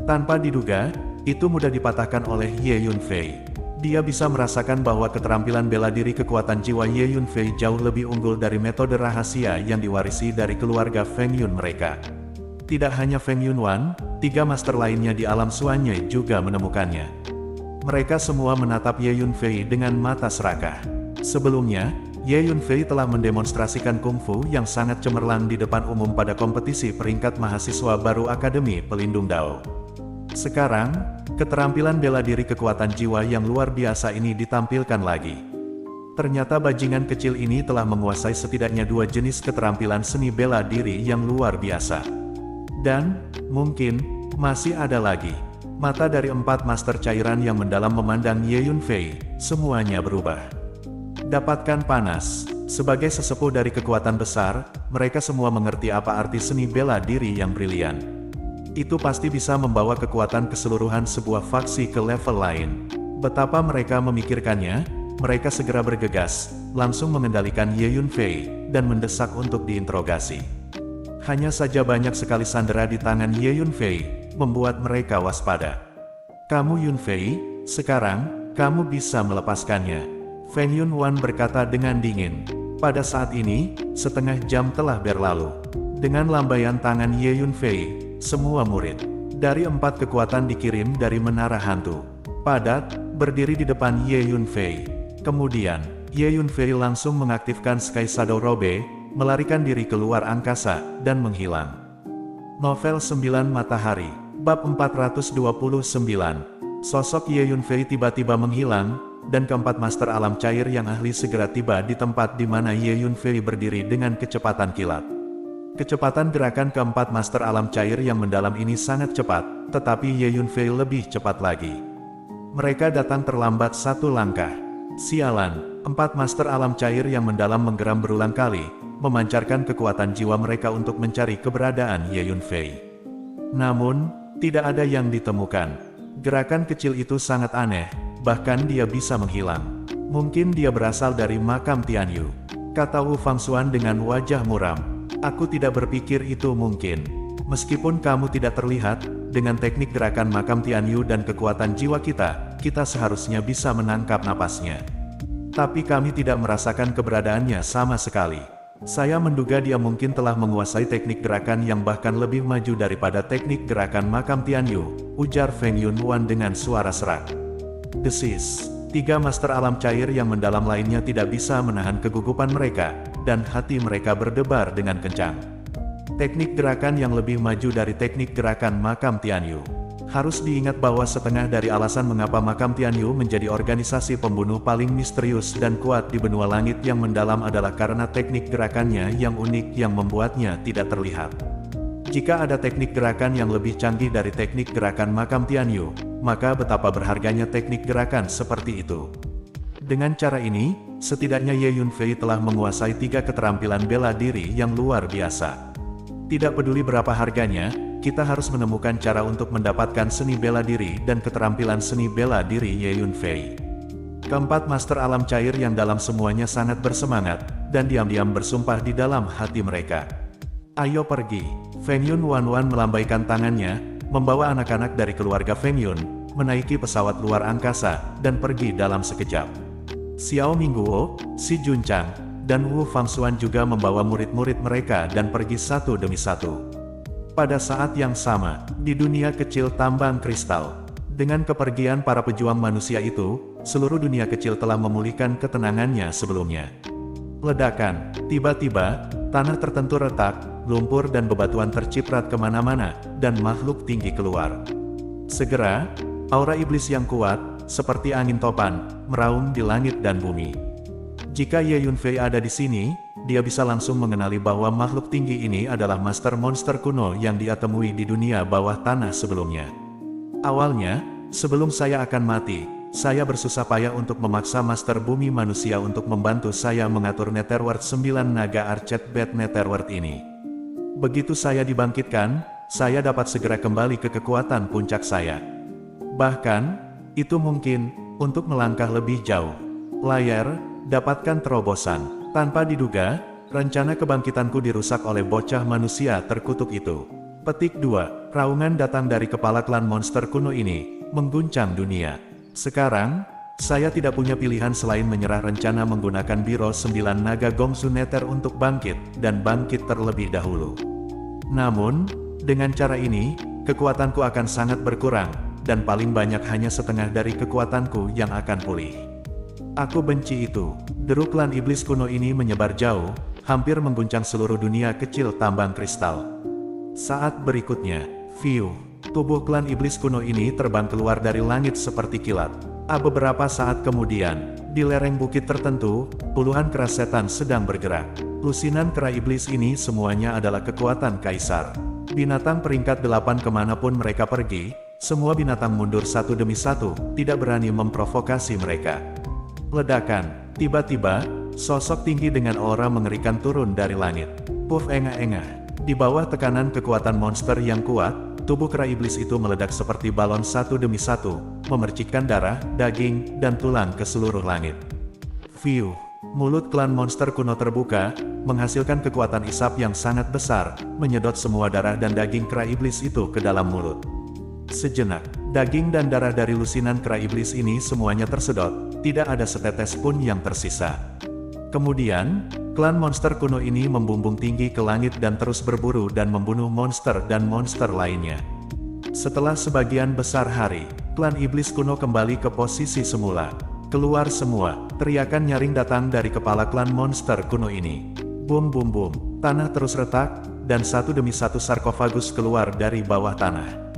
Tanpa diduga, itu mudah dipatahkan oleh Ye Yunfei. Dia bisa merasakan bahwa keterampilan bela diri kekuatan jiwa Ye Yunfei jauh lebih unggul dari metode rahasia yang diwarisi dari keluarga Feng Yun mereka. Tidak hanya Feng Yunwan, 3 master lainnya di alam Suanye juga menemukannya. Mereka semua menatap Ye Yunfei dengan mata serakah. Sebelumnya, Ye Yunfei telah mendemonstrasikan kungfu yang sangat cemerlang di depan umum pada kompetisi peringkat mahasiswa baru Akademi Pelindung Dao. Sekarang, keterampilan bela diri kekuatan jiwa yang luar biasa ini ditampilkan lagi. Ternyata bajingan kecil ini telah menguasai setidaknya 2 jenis keterampilan seni bela diri yang luar biasa. Dan, mungkin, masih ada lagi. Mata dari 4 master cairan yang mendalam memandang Ye Yunfei, semuanya berubah. Dapatkan panas. Sebagai sesepuh dari kekuatan besar, mereka semua mengerti apa arti seni bela diri yang brilian. Itu pasti bisa membawa kekuatan keseluruhan sebuah faksi ke level lain. Betapa mereka memikirkannya, mereka segera bergegas, langsung mengendalikan Ye Yunfei, dan mendesak untuk diinterogasi. Hanya saja banyak sekali sandera di tangan Ye Yunfei, membuat mereka waspada. Kamu Yunfei, sekarang, kamu bisa melepaskannya. Feng Yunwan berkata dengan dingin. Pada saat ini, setengah jam telah berlalu. Dengan lambaian tangan Ye Yunfei, semua murid dari 4 kekuatan dikirim dari menara hantu. Padat, berdiri di depan Ye Yunfei. Kemudian, Ye Yunfei langsung mengaktifkan Sky Shadow Robe, melarikan diri keluar angkasa, dan menghilang. Novel 9 Matahari, Bab 429. Sosok Ye Yunfei tiba-tiba menghilang, dan keempat master alam cair yang ahli segera tiba di tempat di mana Ye Yunfei berdiri dengan kecepatan kilat. Kecepatan gerakan keempat master alam cair yang mendalam ini sangat cepat, tetapi Ye Yunfei lebih cepat lagi. Mereka datang terlambat 1 langkah. Sialan, 4 master alam cair yang mendalam menggeram berulang kali, memancarkan kekuatan jiwa mereka untuk mencari keberadaan Ye Yunfei. Namun, tidak ada yang ditemukan. Gerakan kecil itu sangat aneh, bahkan dia bisa menghilang. Mungkin dia berasal dari makam Tianyu, kata Wu Fangxuan dengan wajah muram. Aku tidak berpikir itu mungkin. Meskipun kamu tidak terlihat, dengan teknik gerakan makam Tianyu dan kekuatan jiwa kita seharusnya bisa menangkap napasnya. Tapi kami tidak merasakan keberadaannya sama sekali. Saya menduga dia mungkin telah menguasai teknik gerakan yang bahkan lebih maju daripada teknik gerakan makam Tianyu, ujar Feng Yunwan dengan suara serak. Desis. 3 master alam cair yang mendalam lainnya tidak bisa menahan kegugupan mereka, dan hati mereka berdebar dengan kencang. Teknik gerakan yang lebih maju dari teknik gerakan makam Tianyu. Harus diingat bahwa setengah dari alasan mengapa makam Tianyu menjadi organisasi pembunuh paling misterius dan kuat di benua langit yang mendalam adalah karena teknik gerakannya yang unik yang membuatnya tidak terlihat. Jika ada teknik gerakan yang lebih canggih dari teknik gerakan makam Tianyu, maka betapa berharganya teknik gerakan seperti itu. Dengan cara ini, setidaknya Ye Yunfei telah menguasai 3 keterampilan bela diri yang luar biasa. Tidak peduli berapa harganya, kita harus menemukan cara untuk mendapatkan seni bela diri dan keterampilan seni bela diri Ye Yunfei. Keempat master alam cair yang dalam semuanya sangat bersemangat, dan diam-diam bersumpah di dalam hati mereka. Ayo pergi. Feng Yunwan melambaikan tangannya, membawa anak-anak dari keluarga Feng Yun, menaiki pesawat luar angkasa, dan pergi dalam sekejap. Xiao Mingguo, Si Junchang, dan Wu Fangxuan juga membawa murid-murid mereka dan pergi satu demi satu. Pada saat yang sama, di dunia kecil tambang kristal, dengan kepergian para pejuang manusia itu, seluruh dunia kecil telah memulihkan ketenangannya sebelumnya. Ledakan, tiba-tiba, tanah tertentu retak, lumpur dan bebatuan terciprat kemana-mana, dan makhluk tinggi keluar. Segera, aura iblis yang kuat, seperti angin topan, meraung di langit dan bumi. Jika Ye Yunfei ada di sini, dia bisa langsung mengenali bahwa makhluk tinggi ini adalah master monster kuno yang dia temui di dunia bawah tanah sebelumnya. Awalnya, sebelum saya akan mati, saya bersusah payah untuk memaksa master bumi manusia untuk membantu saya mengatur Netherworld 9 naga Archet Bed Netherworld ini. Begitu saya dibangkitkan, saya dapat segera kembali ke kekuatan puncak saya. Bahkan, itu mungkin, untuk melangkah lebih jauh. Layar, dapatkan terobosan. Tanpa diduga, rencana kebangkitanku dirusak oleh bocah manusia terkutuk itu. Petik 2. Raungan datang dari kepala klan monster kuno ini, mengguncang dunia. Sekarang, saya tidak punya pilihan selain menyerah rencana menggunakan Biro 9 Naga Gongsu Nether untuk bangkit, dan bangkit terlebih dahulu. Namun, dengan cara ini, kekuatanku akan sangat berkurang, dan paling banyak hanya setengah dari kekuatanku yang akan pulih. Aku benci itu. Deru klan iblis kuno ini menyebar jauh, hampir mengguncang seluruh dunia kecil tambang kristal. Saat berikutnya, view. Tubuh klan iblis kuno ini terbang keluar dari langit seperti kilat. Beberapa saat kemudian, di lereng bukit tertentu, puluhan kera setan sedang bergerak. Lusinan kera iblis ini semuanya adalah kekuatan kaisar. Binatang peringkat 8 kemanapun mereka pergi, semua binatang mundur satu demi satu, tidak berani memprovokasi mereka. Ledakan. Tiba-tiba, sosok tinggi dengan aura mengerikan turun dari langit. Puff engah-engah. Di bawah tekanan kekuatan monster yang kuat, tubuh kera iblis itu meledak seperti balon satu demi satu, memercikkan darah, daging, dan tulang ke seluruh langit. View. Mulut klan monster kuno terbuka, menghasilkan kekuatan isap yang sangat besar, menyedot semua darah dan daging kera iblis itu ke dalam mulut. Sejenak, daging dan darah dari lusinan kera iblis ini semuanya tersedot, tidak ada setetes pun yang tersisa. Kemudian, klan monster kuno ini membumbung tinggi ke langit dan terus berburu dan membunuh monster dan monster lainnya. Setelah sebagian besar hari, klan iblis kuno kembali ke posisi semula. Keluar semua, teriakan nyaring datang dari kepala klan monster kuno ini. Bum bum bum, tanah terus retak, dan satu demi satu sarkofagus keluar dari bawah tanah.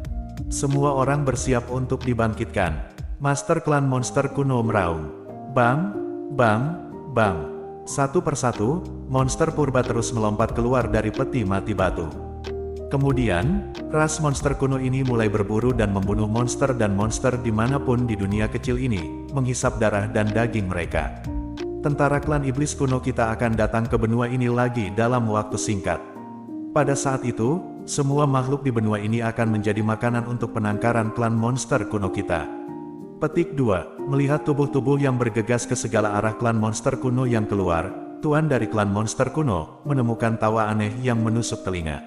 Semua orang bersiap untuk dibangkitkan. Master klan monster kuno meraung. Bang, bang, bang. Satu persatu, monster purba terus melompat keluar dari peti mati batu. Kemudian, ras monster kuno ini mulai berburu dan membunuh monster dan monster dimanapun di dunia kecil ini, menghisap darah dan daging mereka. Tentara klan iblis kuno kita akan datang ke benua ini lagi dalam waktu singkat. Pada saat itu, semua makhluk di benua ini akan menjadi makanan untuk penangkaran klan monster kuno kita. Petik 2. Melihat tubuh-tubuh yang bergegas ke segala arah klan monster kuno yang keluar, tuan dari klan monster kuno menemukan tawa aneh yang menusuk telinga.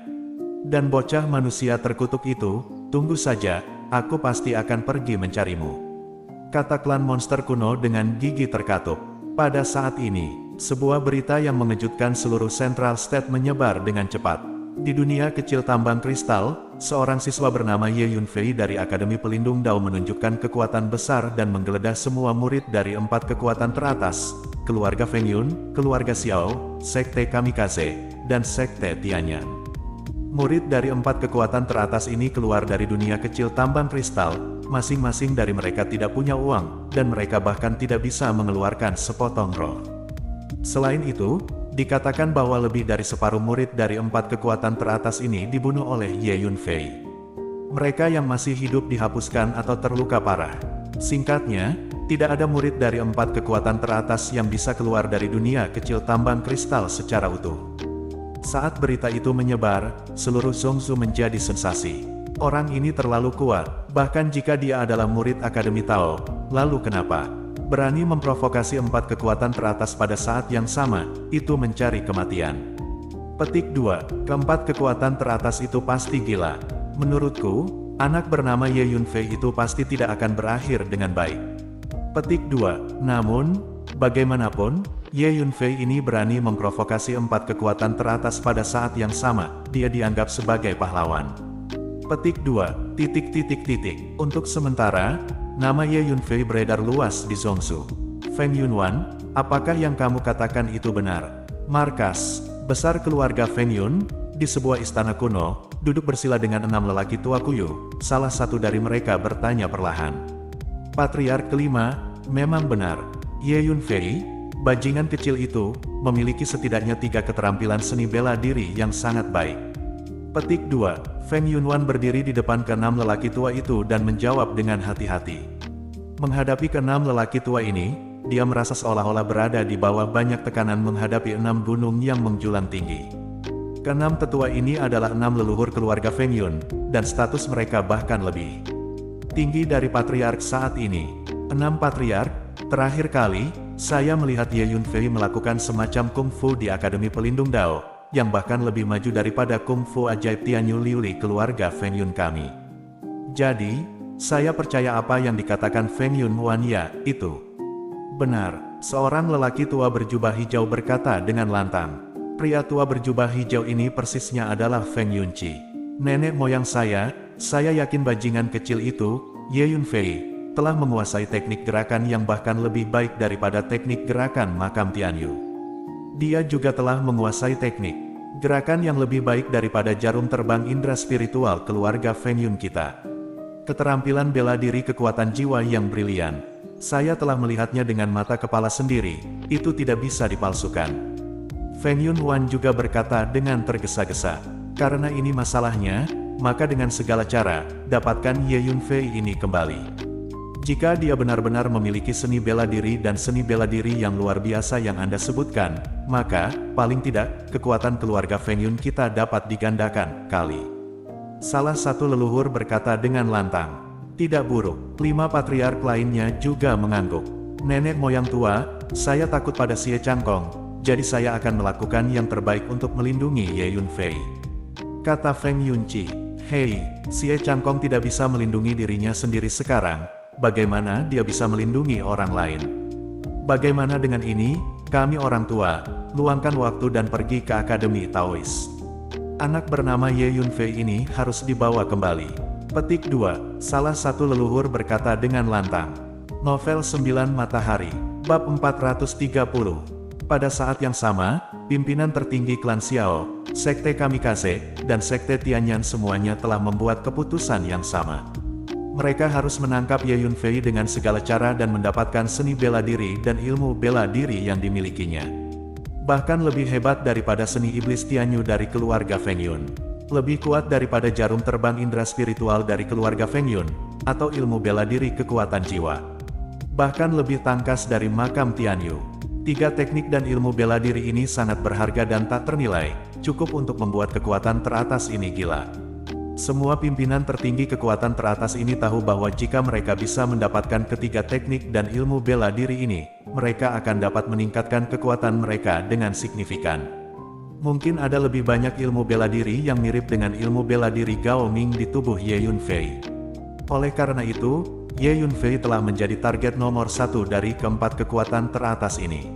Dan bocah manusia terkutuk itu, tunggu saja, aku pasti akan pergi mencarimu. Kata klan monster kuno dengan gigi terkatup. Pada saat ini, sebuah berita yang mengejutkan seluruh Central State menyebar dengan cepat. Di dunia kecil tambang kristal, seorang siswa bernama Ye Yunfei dari Akademi Pelindung Dao menunjukkan kekuatan besar dan menggeledah semua murid dari 4 kekuatan teratas, keluarga Feng Yun, keluarga Xiao, sekte Kamikaze, dan sekte Tianyan. Murid dari 4 kekuatan teratas ini keluar dari dunia kecil tambang kristal, masing-masing dari mereka tidak punya uang, dan mereka bahkan tidak bisa mengeluarkan sepotong roh. Selain itu, dikatakan bahwa lebih dari separuh murid dari 4 kekuatan teratas ini dibunuh oleh Ye Yunfei. Mereka yang masih hidup dihapuskan atau terluka parah. Singkatnya, tidak ada murid dari 4 kekuatan teratas yang bisa keluar dari dunia kecil tambang kristal secara utuh. Saat berita itu menyebar, seluruh Zhongzhou menjadi sensasi. Orang ini terlalu kuat, bahkan jika dia adalah murid Akademi Tao, lalu kenapa? Berani memprovokasi 4 kekuatan teratas pada saat yang sama, itu mencari kematian. Petik 2. Keempat kekuatan teratas itu pasti gila. Menurutku, anak bernama Ye Yunfei itu pasti tidak akan berakhir dengan baik. Petik 2. Namun, bagaimanapun, Ye Yunfei ini berani memprovokasi 4 kekuatan teratas pada saat yang sama, dia dianggap sebagai pahlawan. Petik 2. Untuk sementara, nama Ye Yunfei beredar luas di Zhongzhou. Feng Yunwan, apakah yang kamu katakan itu benar? Markas besar keluarga Feng Yun, di sebuah istana kuno, duduk bersila dengan 6 lelaki tua kuyuh. Salah satu dari mereka bertanya perlahan. Patriark kelima, memang benar. Ye Yunfei, bajingan kecil itu, memiliki setidaknya 3 keterampilan seni bela diri yang sangat baik. Petik 2. Feng Yunwan berdiri di depan ke-6 lelaki tua itu dan menjawab dengan hati-hati. Menghadapi ke-6 lelaki tua ini, dia merasa seolah-olah berada di bawah banyak tekanan menghadapi 6 gunung yang menjulang tinggi. Ke-6 tetua ini adalah 6 leluhur keluarga Feng Yun, dan status mereka bahkan lebih tinggi dari patriark saat ini. 6 patriark, terakhir kali, saya melihat Ye Yunfei melakukan semacam kungfu di Akademi Pelindung Dao, yang bahkan lebih maju daripada kungfu ajaib Tianyu Liuli keluarga Feng Yun kami. Jadi, saya percaya apa yang dikatakan Feng Yun Wanya itu benar. Seorang lelaki tua berjubah hijau berkata dengan lantang. Pria tua berjubah hijau ini persisnya adalah Feng Yunqi. Nenek moyang saya yakin bajingan kecil itu, Ye Yunfei, telah menguasai teknik gerakan yang bahkan lebih baik daripada teknik gerakan makam Tianyu. Dia juga telah menguasai teknik gerakan yang lebih baik daripada jarum terbang indera spiritual keluarga Feng Yun kita. Keterampilan bela diri kekuatan jiwa yang brilian. Saya telah melihatnya dengan mata kepala sendiri, itu tidak bisa dipalsukan. Feng Yun Wan juga berkata dengan tergesa-gesa, karena ini masalahnya, maka dengan segala cara, dapatkan Ye Yunfei ini kembali. Jika dia benar-benar memiliki seni bela diri dan seni bela diri yang luar biasa yang Anda sebutkan, maka, paling tidak, kekuatan keluarga Feng Yun kita dapat digandakan kali. Salah satu leluhur berkata dengan lantang. Tidak buruk. 5 patriark lainnya juga mengangguk. Nenek moyang tua, saya takut pada Xie Changkong, jadi saya akan melakukan yang terbaik untuk melindungi Ye Yunfei. Kata Feng Yunqi, hei, Xie Changkong tidak bisa melindungi dirinya sendiri sekarang, bagaimana dia bisa melindungi orang lain? Bagaimana dengan ini, kami orang tua, luangkan waktu dan pergi ke Akademi Taois. Anak bernama Ye Yunfei ini harus dibawa kembali. Petik 2. Salah satu leluhur berkata dengan lantang. Novel 9 Matahari, bab 430. Pada saat yang sama, pimpinan tertinggi klan Xiao, Sekte Kamikaze, dan Sekte Tianyan semuanya telah membuat keputusan yang sama. Mereka harus menangkap Ye Yunfei dengan segala cara dan mendapatkan seni bela diri dan ilmu bela diri yang dimilikinya. Bahkan lebih hebat daripada seni iblis Tianyu dari keluarga Feng Yun. Lebih kuat daripada jarum terbang indera spiritual dari keluarga Feng Yun, atau ilmu bela diri kekuatan jiwa. Bahkan lebih tangkas dari makam Tianyu. 3 teknik dan ilmu bela diri ini sangat berharga dan tak ternilai, cukup untuk membuat kekuatan teratas ini gila. Semua pimpinan tertinggi kekuatan teratas ini tahu bahwa jika mereka bisa mendapatkan ketiga teknik dan ilmu bela diri ini, mereka akan dapat meningkatkan kekuatan mereka dengan signifikan. Mungkin ada lebih banyak ilmu bela diri yang mirip dengan ilmu bela diri Gao Ming di tubuh Ye Yunfei. Oleh karena itu, Ye Yunfei telah menjadi target nomor 1 dari keempat kekuatan teratas ini.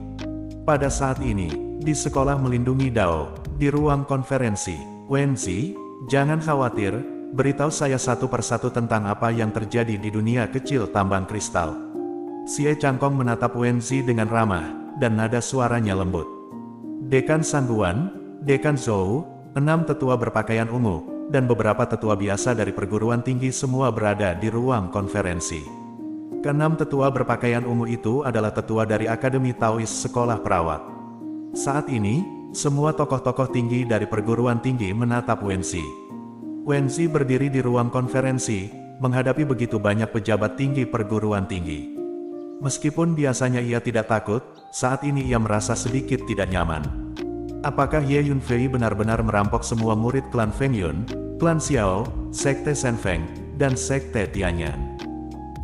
Pada saat ini, di sekolah melindungi Dao, di ruang konferensi, Wenzi, jangan khawatir, beritahu saya satu persatu tentang apa yang terjadi di dunia kecil tambang kristal. Xie Changkong menatap Wenzi dengan ramah, dan nada suaranya lembut. Dekan Sanguan, Dekan Zhou, 6 tetua berpakaian ungu, dan beberapa tetua biasa dari perguruan tinggi semua berada di ruang konferensi. Ke-6 tetua berpakaian ungu itu adalah tetua dari Akademi Taois Sekolah Perawat. Saat ini, semua tokoh-tokoh tinggi dari perguruan tinggi menatap Wenzi. Wenzi berdiri di ruang konferensi, menghadapi begitu banyak pejabat tinggi perguruan tinggi. Meskipun biasanya ia tidak takut, saat ini ia merasa sedikit tidak nyaman. Apakah Ye Yunfei benar-benar merampok semua murid klan Feng Yun, klan Xiao, Sekte Shen Feng, dan Sekte Tianyan?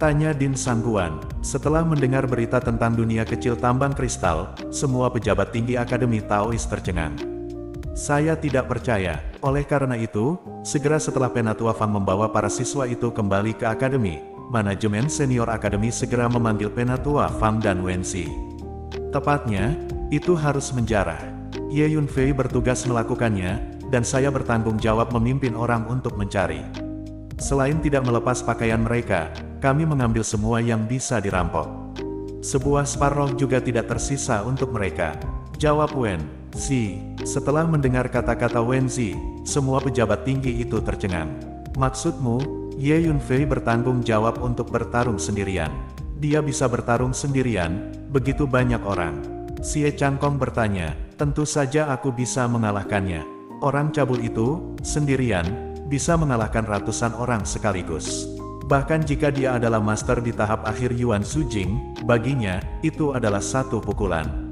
Tanya Din Sangguan. Setelah mendengar berita tentang dunia kecil tambang kristal, semua pejabat tinggi Akademi Taois tercengang. Saya tidak percaya. Oleh karena itu, segera setelah Penatua Fang membawa para siswa itu kembali ke Akademi, manajemen senior Akademi segera memanggil Penatua Fang dan Wenzi. Tepatnya, itu harus menjarah. Ye Yunfei bertugas melakukannya, dan saya bertanggung jawab memimpin orang untuk mencari. Selain tidak melepas pakaian mereka, kami mengambil semua yang bisa dirampok. Sebuah sparrow juga tidak tersisa untuk mereka. Jawab Wenzi. Setelah mendengar kata-kata Wenzi, semua pejabat tinggi itu tercengang. Maksudmu, Ye Yunfei bertanggung jawab untuk bertarung sendirian. Dia bisa bertarung sendirian, begitu banyak orang. Xie Changkong bertanya, tentu saja aku bisa mengalahkannya. Orang cabul itu, sendirian, bisa mengalahkan ratusan orang sekaligus. Bahkan jika dia adalah master di tahap akhir Yuan Sujing, baginya, itu adalah satu pukulan.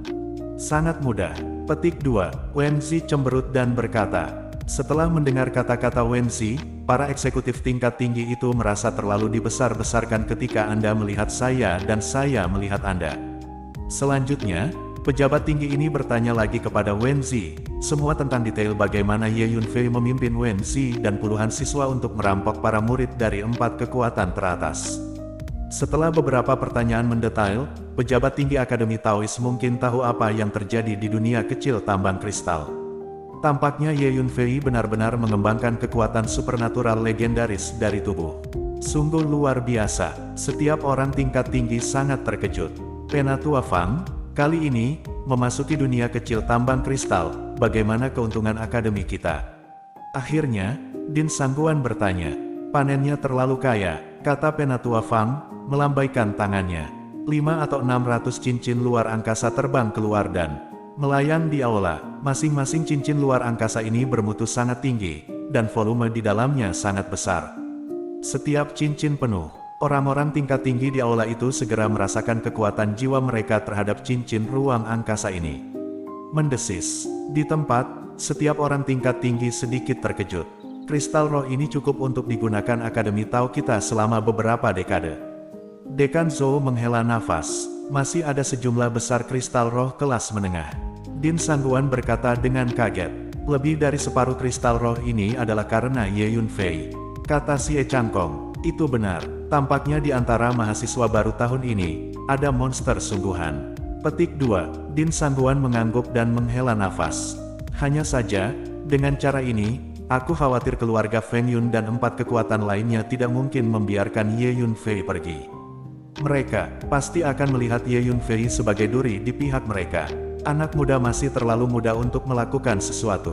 Sangat mudah. Petik 2. Wenzi cemberut dan berkata, Setelah mendengar kata-kata Wenzi, para eksekutif tingkat tinggi itu merasa terlalu dibesar-besarkan ketika Anda melihat saya dan saya melihat Anda. Selanjutnya, pejabat tinggi ini bertanya lagi kepada Wenzi, semua tentang detail bagaimana Ye Yunfei memimpin Wenzi dan puluhan siswa untuk merampok para murid dari 4 kekuatan teratas. Setelah beberapa pertanyaan mendetail, pejabat tinggi Akademi Taois mungkin tahu apa yang terjadi di dunia kecil tambang kristal. Tampaknya Ye Yunfei benar-benar mengembangkan kekuatan supernatural legendaris dari tubuh. Sungguh luar biasa, setiap orang tingkat tinggi sangat terkejut. Penatua Fang, kali ini, memasuki dunia kecil tambang kristal, bagaimana keuntungan akademi kita? Akhirnya, Din Sangguan bertanya, panennya terlalu kaya, kata Penatua Fang, melambaikan tangannya. 5 atau 600 cincin luar angkasa terbang keluar dan melayang di aula. Masing-masing cincin luar angkasa ini bermutu sangat tinggi, dan volume di dalamnya sangat besar. Setiap cincin penuh. Orang-orang tingkat tinggi di aula itu segera merasakan kekuatan jiwa mereka terhadap cincin ruang angkasa ini. Mendesis. Di tempat, setiap orang tingkat tinggi sedikit terkejut. Kristal roh ini cukup untuk digunakan Akademi Tao kita selama beberapa dekade. Dekan Zhou menghela nafas. Masih ada sejumlah besar kristal roh kelas menengah. Din Sangguan berkata dengan kaget. Lebih dari separuh kristal roh ini adalah karena Ye Yunfei. Kata Xie Changkong. Itu benar. Tampaknya di antara mahasiswa baru tahun ini, ada monster sungguhan. Petik 2. Din Sangguan mengangguk dan menghela nafas. Hanya saja, dengan cara ini, aku khawatir keluarga Feng Yun dan 4 kekuatan lainnya tidak mungkin membiarkan Ye Yunfei pergi. Mereka pasti akan melihat Ye Yunfei sebagai duri di pihak mereka. Anak muda masih terlalu muda untuk melakukan sesuatu.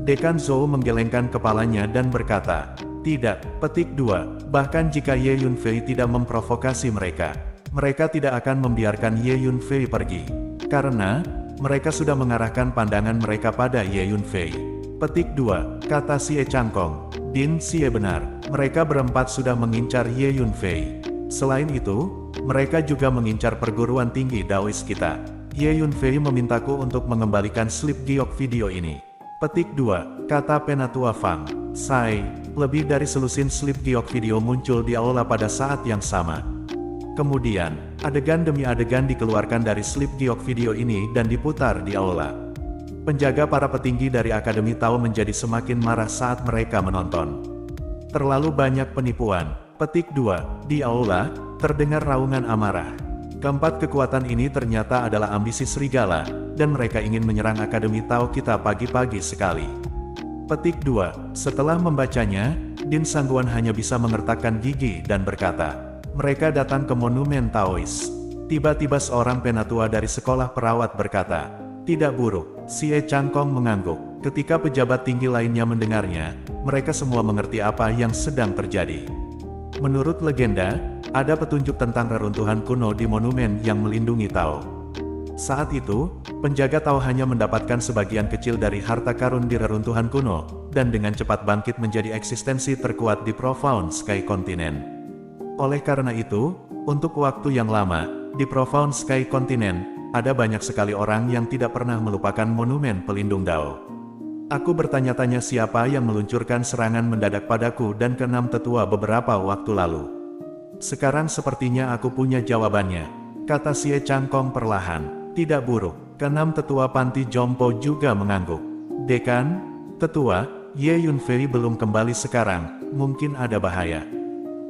Dekan Zhou menggelengkan kepalanya dan berkata, tidak. Petik 2. Bahkan jika Ye Yunfei tidak memprovokasi mereka, mereka tidak akan membiarkan Ye Yunfei pergi. Karena, mereka sudah mengarahkan pandangan mereka pada Ye Yunfei. Petik 2. Kata Xie Changkong. Din Xie benar. Mereka berempat sudah mengincar Ye Yunfei. Selain itu, mereka juga mengincar perguruan tinggi Daois kita. Ye Yunfei memintaku untuk mengembalikan slip giok video ini. Petik 2. Kata Penatua Fang. Sai, lebih dari selusin slip giok video muncul di aula pada saat yang sama. Kemudian, adegan demi adegan dikeluarkan dari slip giok video ini dan diputar di aula. Penjaga para petinggi dari Akademi Tao menjadi semakin marah saat mereka menonton. Terlalu banyak penipuan. Petik 2. Di aula, terdengar raungan amarah. Keempat kekuatan ini ternyata adalah ambisi serigala, dan mereka ingin menyerang Akademi Tao kita pagi-pagi sekali. Petik 2. Setelah membacanya, Din Sangguan hanya bisa mengertakkan gigi dan berkata, mereka datang ke Monumen Taois. Tiba-tiba seorang penatua dari sekolah perawat berkata, tidak buruk. Xie Changkong mengangguk. Ketika pejabat tinggi lainnya mendengarnya, mereka semua mengerti apa yang sedang terjadi. Menurut legenda, ada petunjuk tentang reruntuhan kuno di monumen yang melindungi Tao. Saat itu, penjaga Tao hanya mendapatkan sebagian kecil dari harta karun di reruntuhan kuno, dan dengan cepat bangkit menjadi eksistensi terkuat di Profound Sky Continent. Oleh karena itu, untuk waktu yang lama, di Profound Sky Continent, ada banyak sekali orang yang tidak pernah melupakan monumen pelindung Dao. Aku bertanya-tanya siapa yang meluncurkan serangan mendadak padaku dan ke-6 tetua beberapa waktu lalu. Sekarang sepertinya aku punya jawabannya, kata Xie Changkong perlahan. Tidak buruk. Ke-6 tetua panti jompo juga mengangguk. Dekan, tetua, Ye Yunfei belum kembali sekarang, mungkin ada bahaya.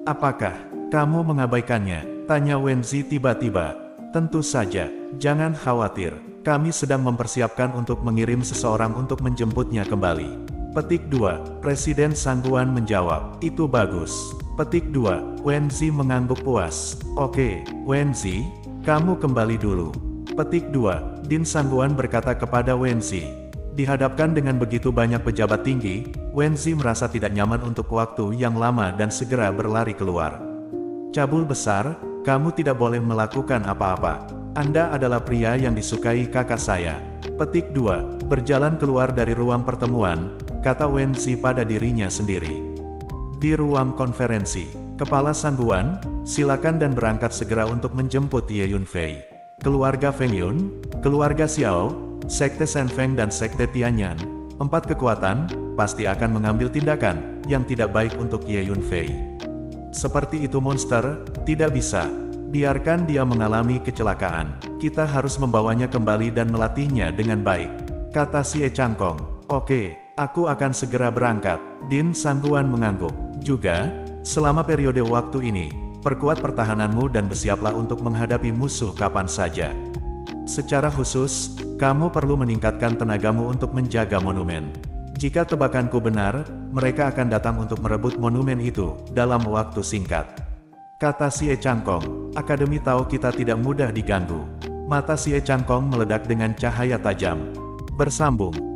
Apakah kamu mengabaikannya? Tanya Wenzi tiba-tiba. Tentu saja, jangan khawatir. Kami sedang mempersiapkan untuk mengirim seseorang untuk menjemputnya kembali. Petik 2. Presiden Sangguan menjawab. Itu bagus. Petik 2. Wenzi mengangguk puas. Oke, Wenzi, kamu kembali dulu. Petik 2. Din Sangguan berkata kepada Wenzi. Dihadapkan dengan begitu banyak pejabat tinggi, Wenzi merasa tidak nyaman untuk waktu yang lama dan segera berlari keluar. Cabul besar, kamu tidak boleh melakukan apa-apa. Anda adalah pria yang disukai kakak saya. Petik 2. Berjalan keluar dari ruang pertemuan, kata Wenzi pada dirinya sendiri. Di ruang konferensi, Kepala Sangguan, silakan dan berangkat segera untuk menjemput Ye Yunfei. Keluarga Feng Yun, keluarga Xiao, Sekte Shen Feng dan Sekte Tianyan, 4 kekuatan, pasti akan mengambil tindakan yang tidak baik untuk Ye Yunfei. Seperti itu monster, tidak bisa. Biarkan dia mengalami kecelakaan. Kita harus membawanya kembali dan melatihnya dengan baik, kata Xie Changkong. Oke, aku akan segera berangkat. Din Sanhuan mengangguk. Juga, selama periode waktu ini, perkuat pertahananmu dan bersiaplah untuk menghadapi musuh kapan saja. Secara khusus, kamu perlu meningkatkan tenagamu untuk menjaga monumen. Jika tebakanku benar, mereka akan datang untuk merebut monumen itu dalam waktu singkat, kata Xie Changkong. Akademi tahu kita tidak mudah diganggu. Mata Xie Changkong meledak dengan cahaya tajam. Bersambung.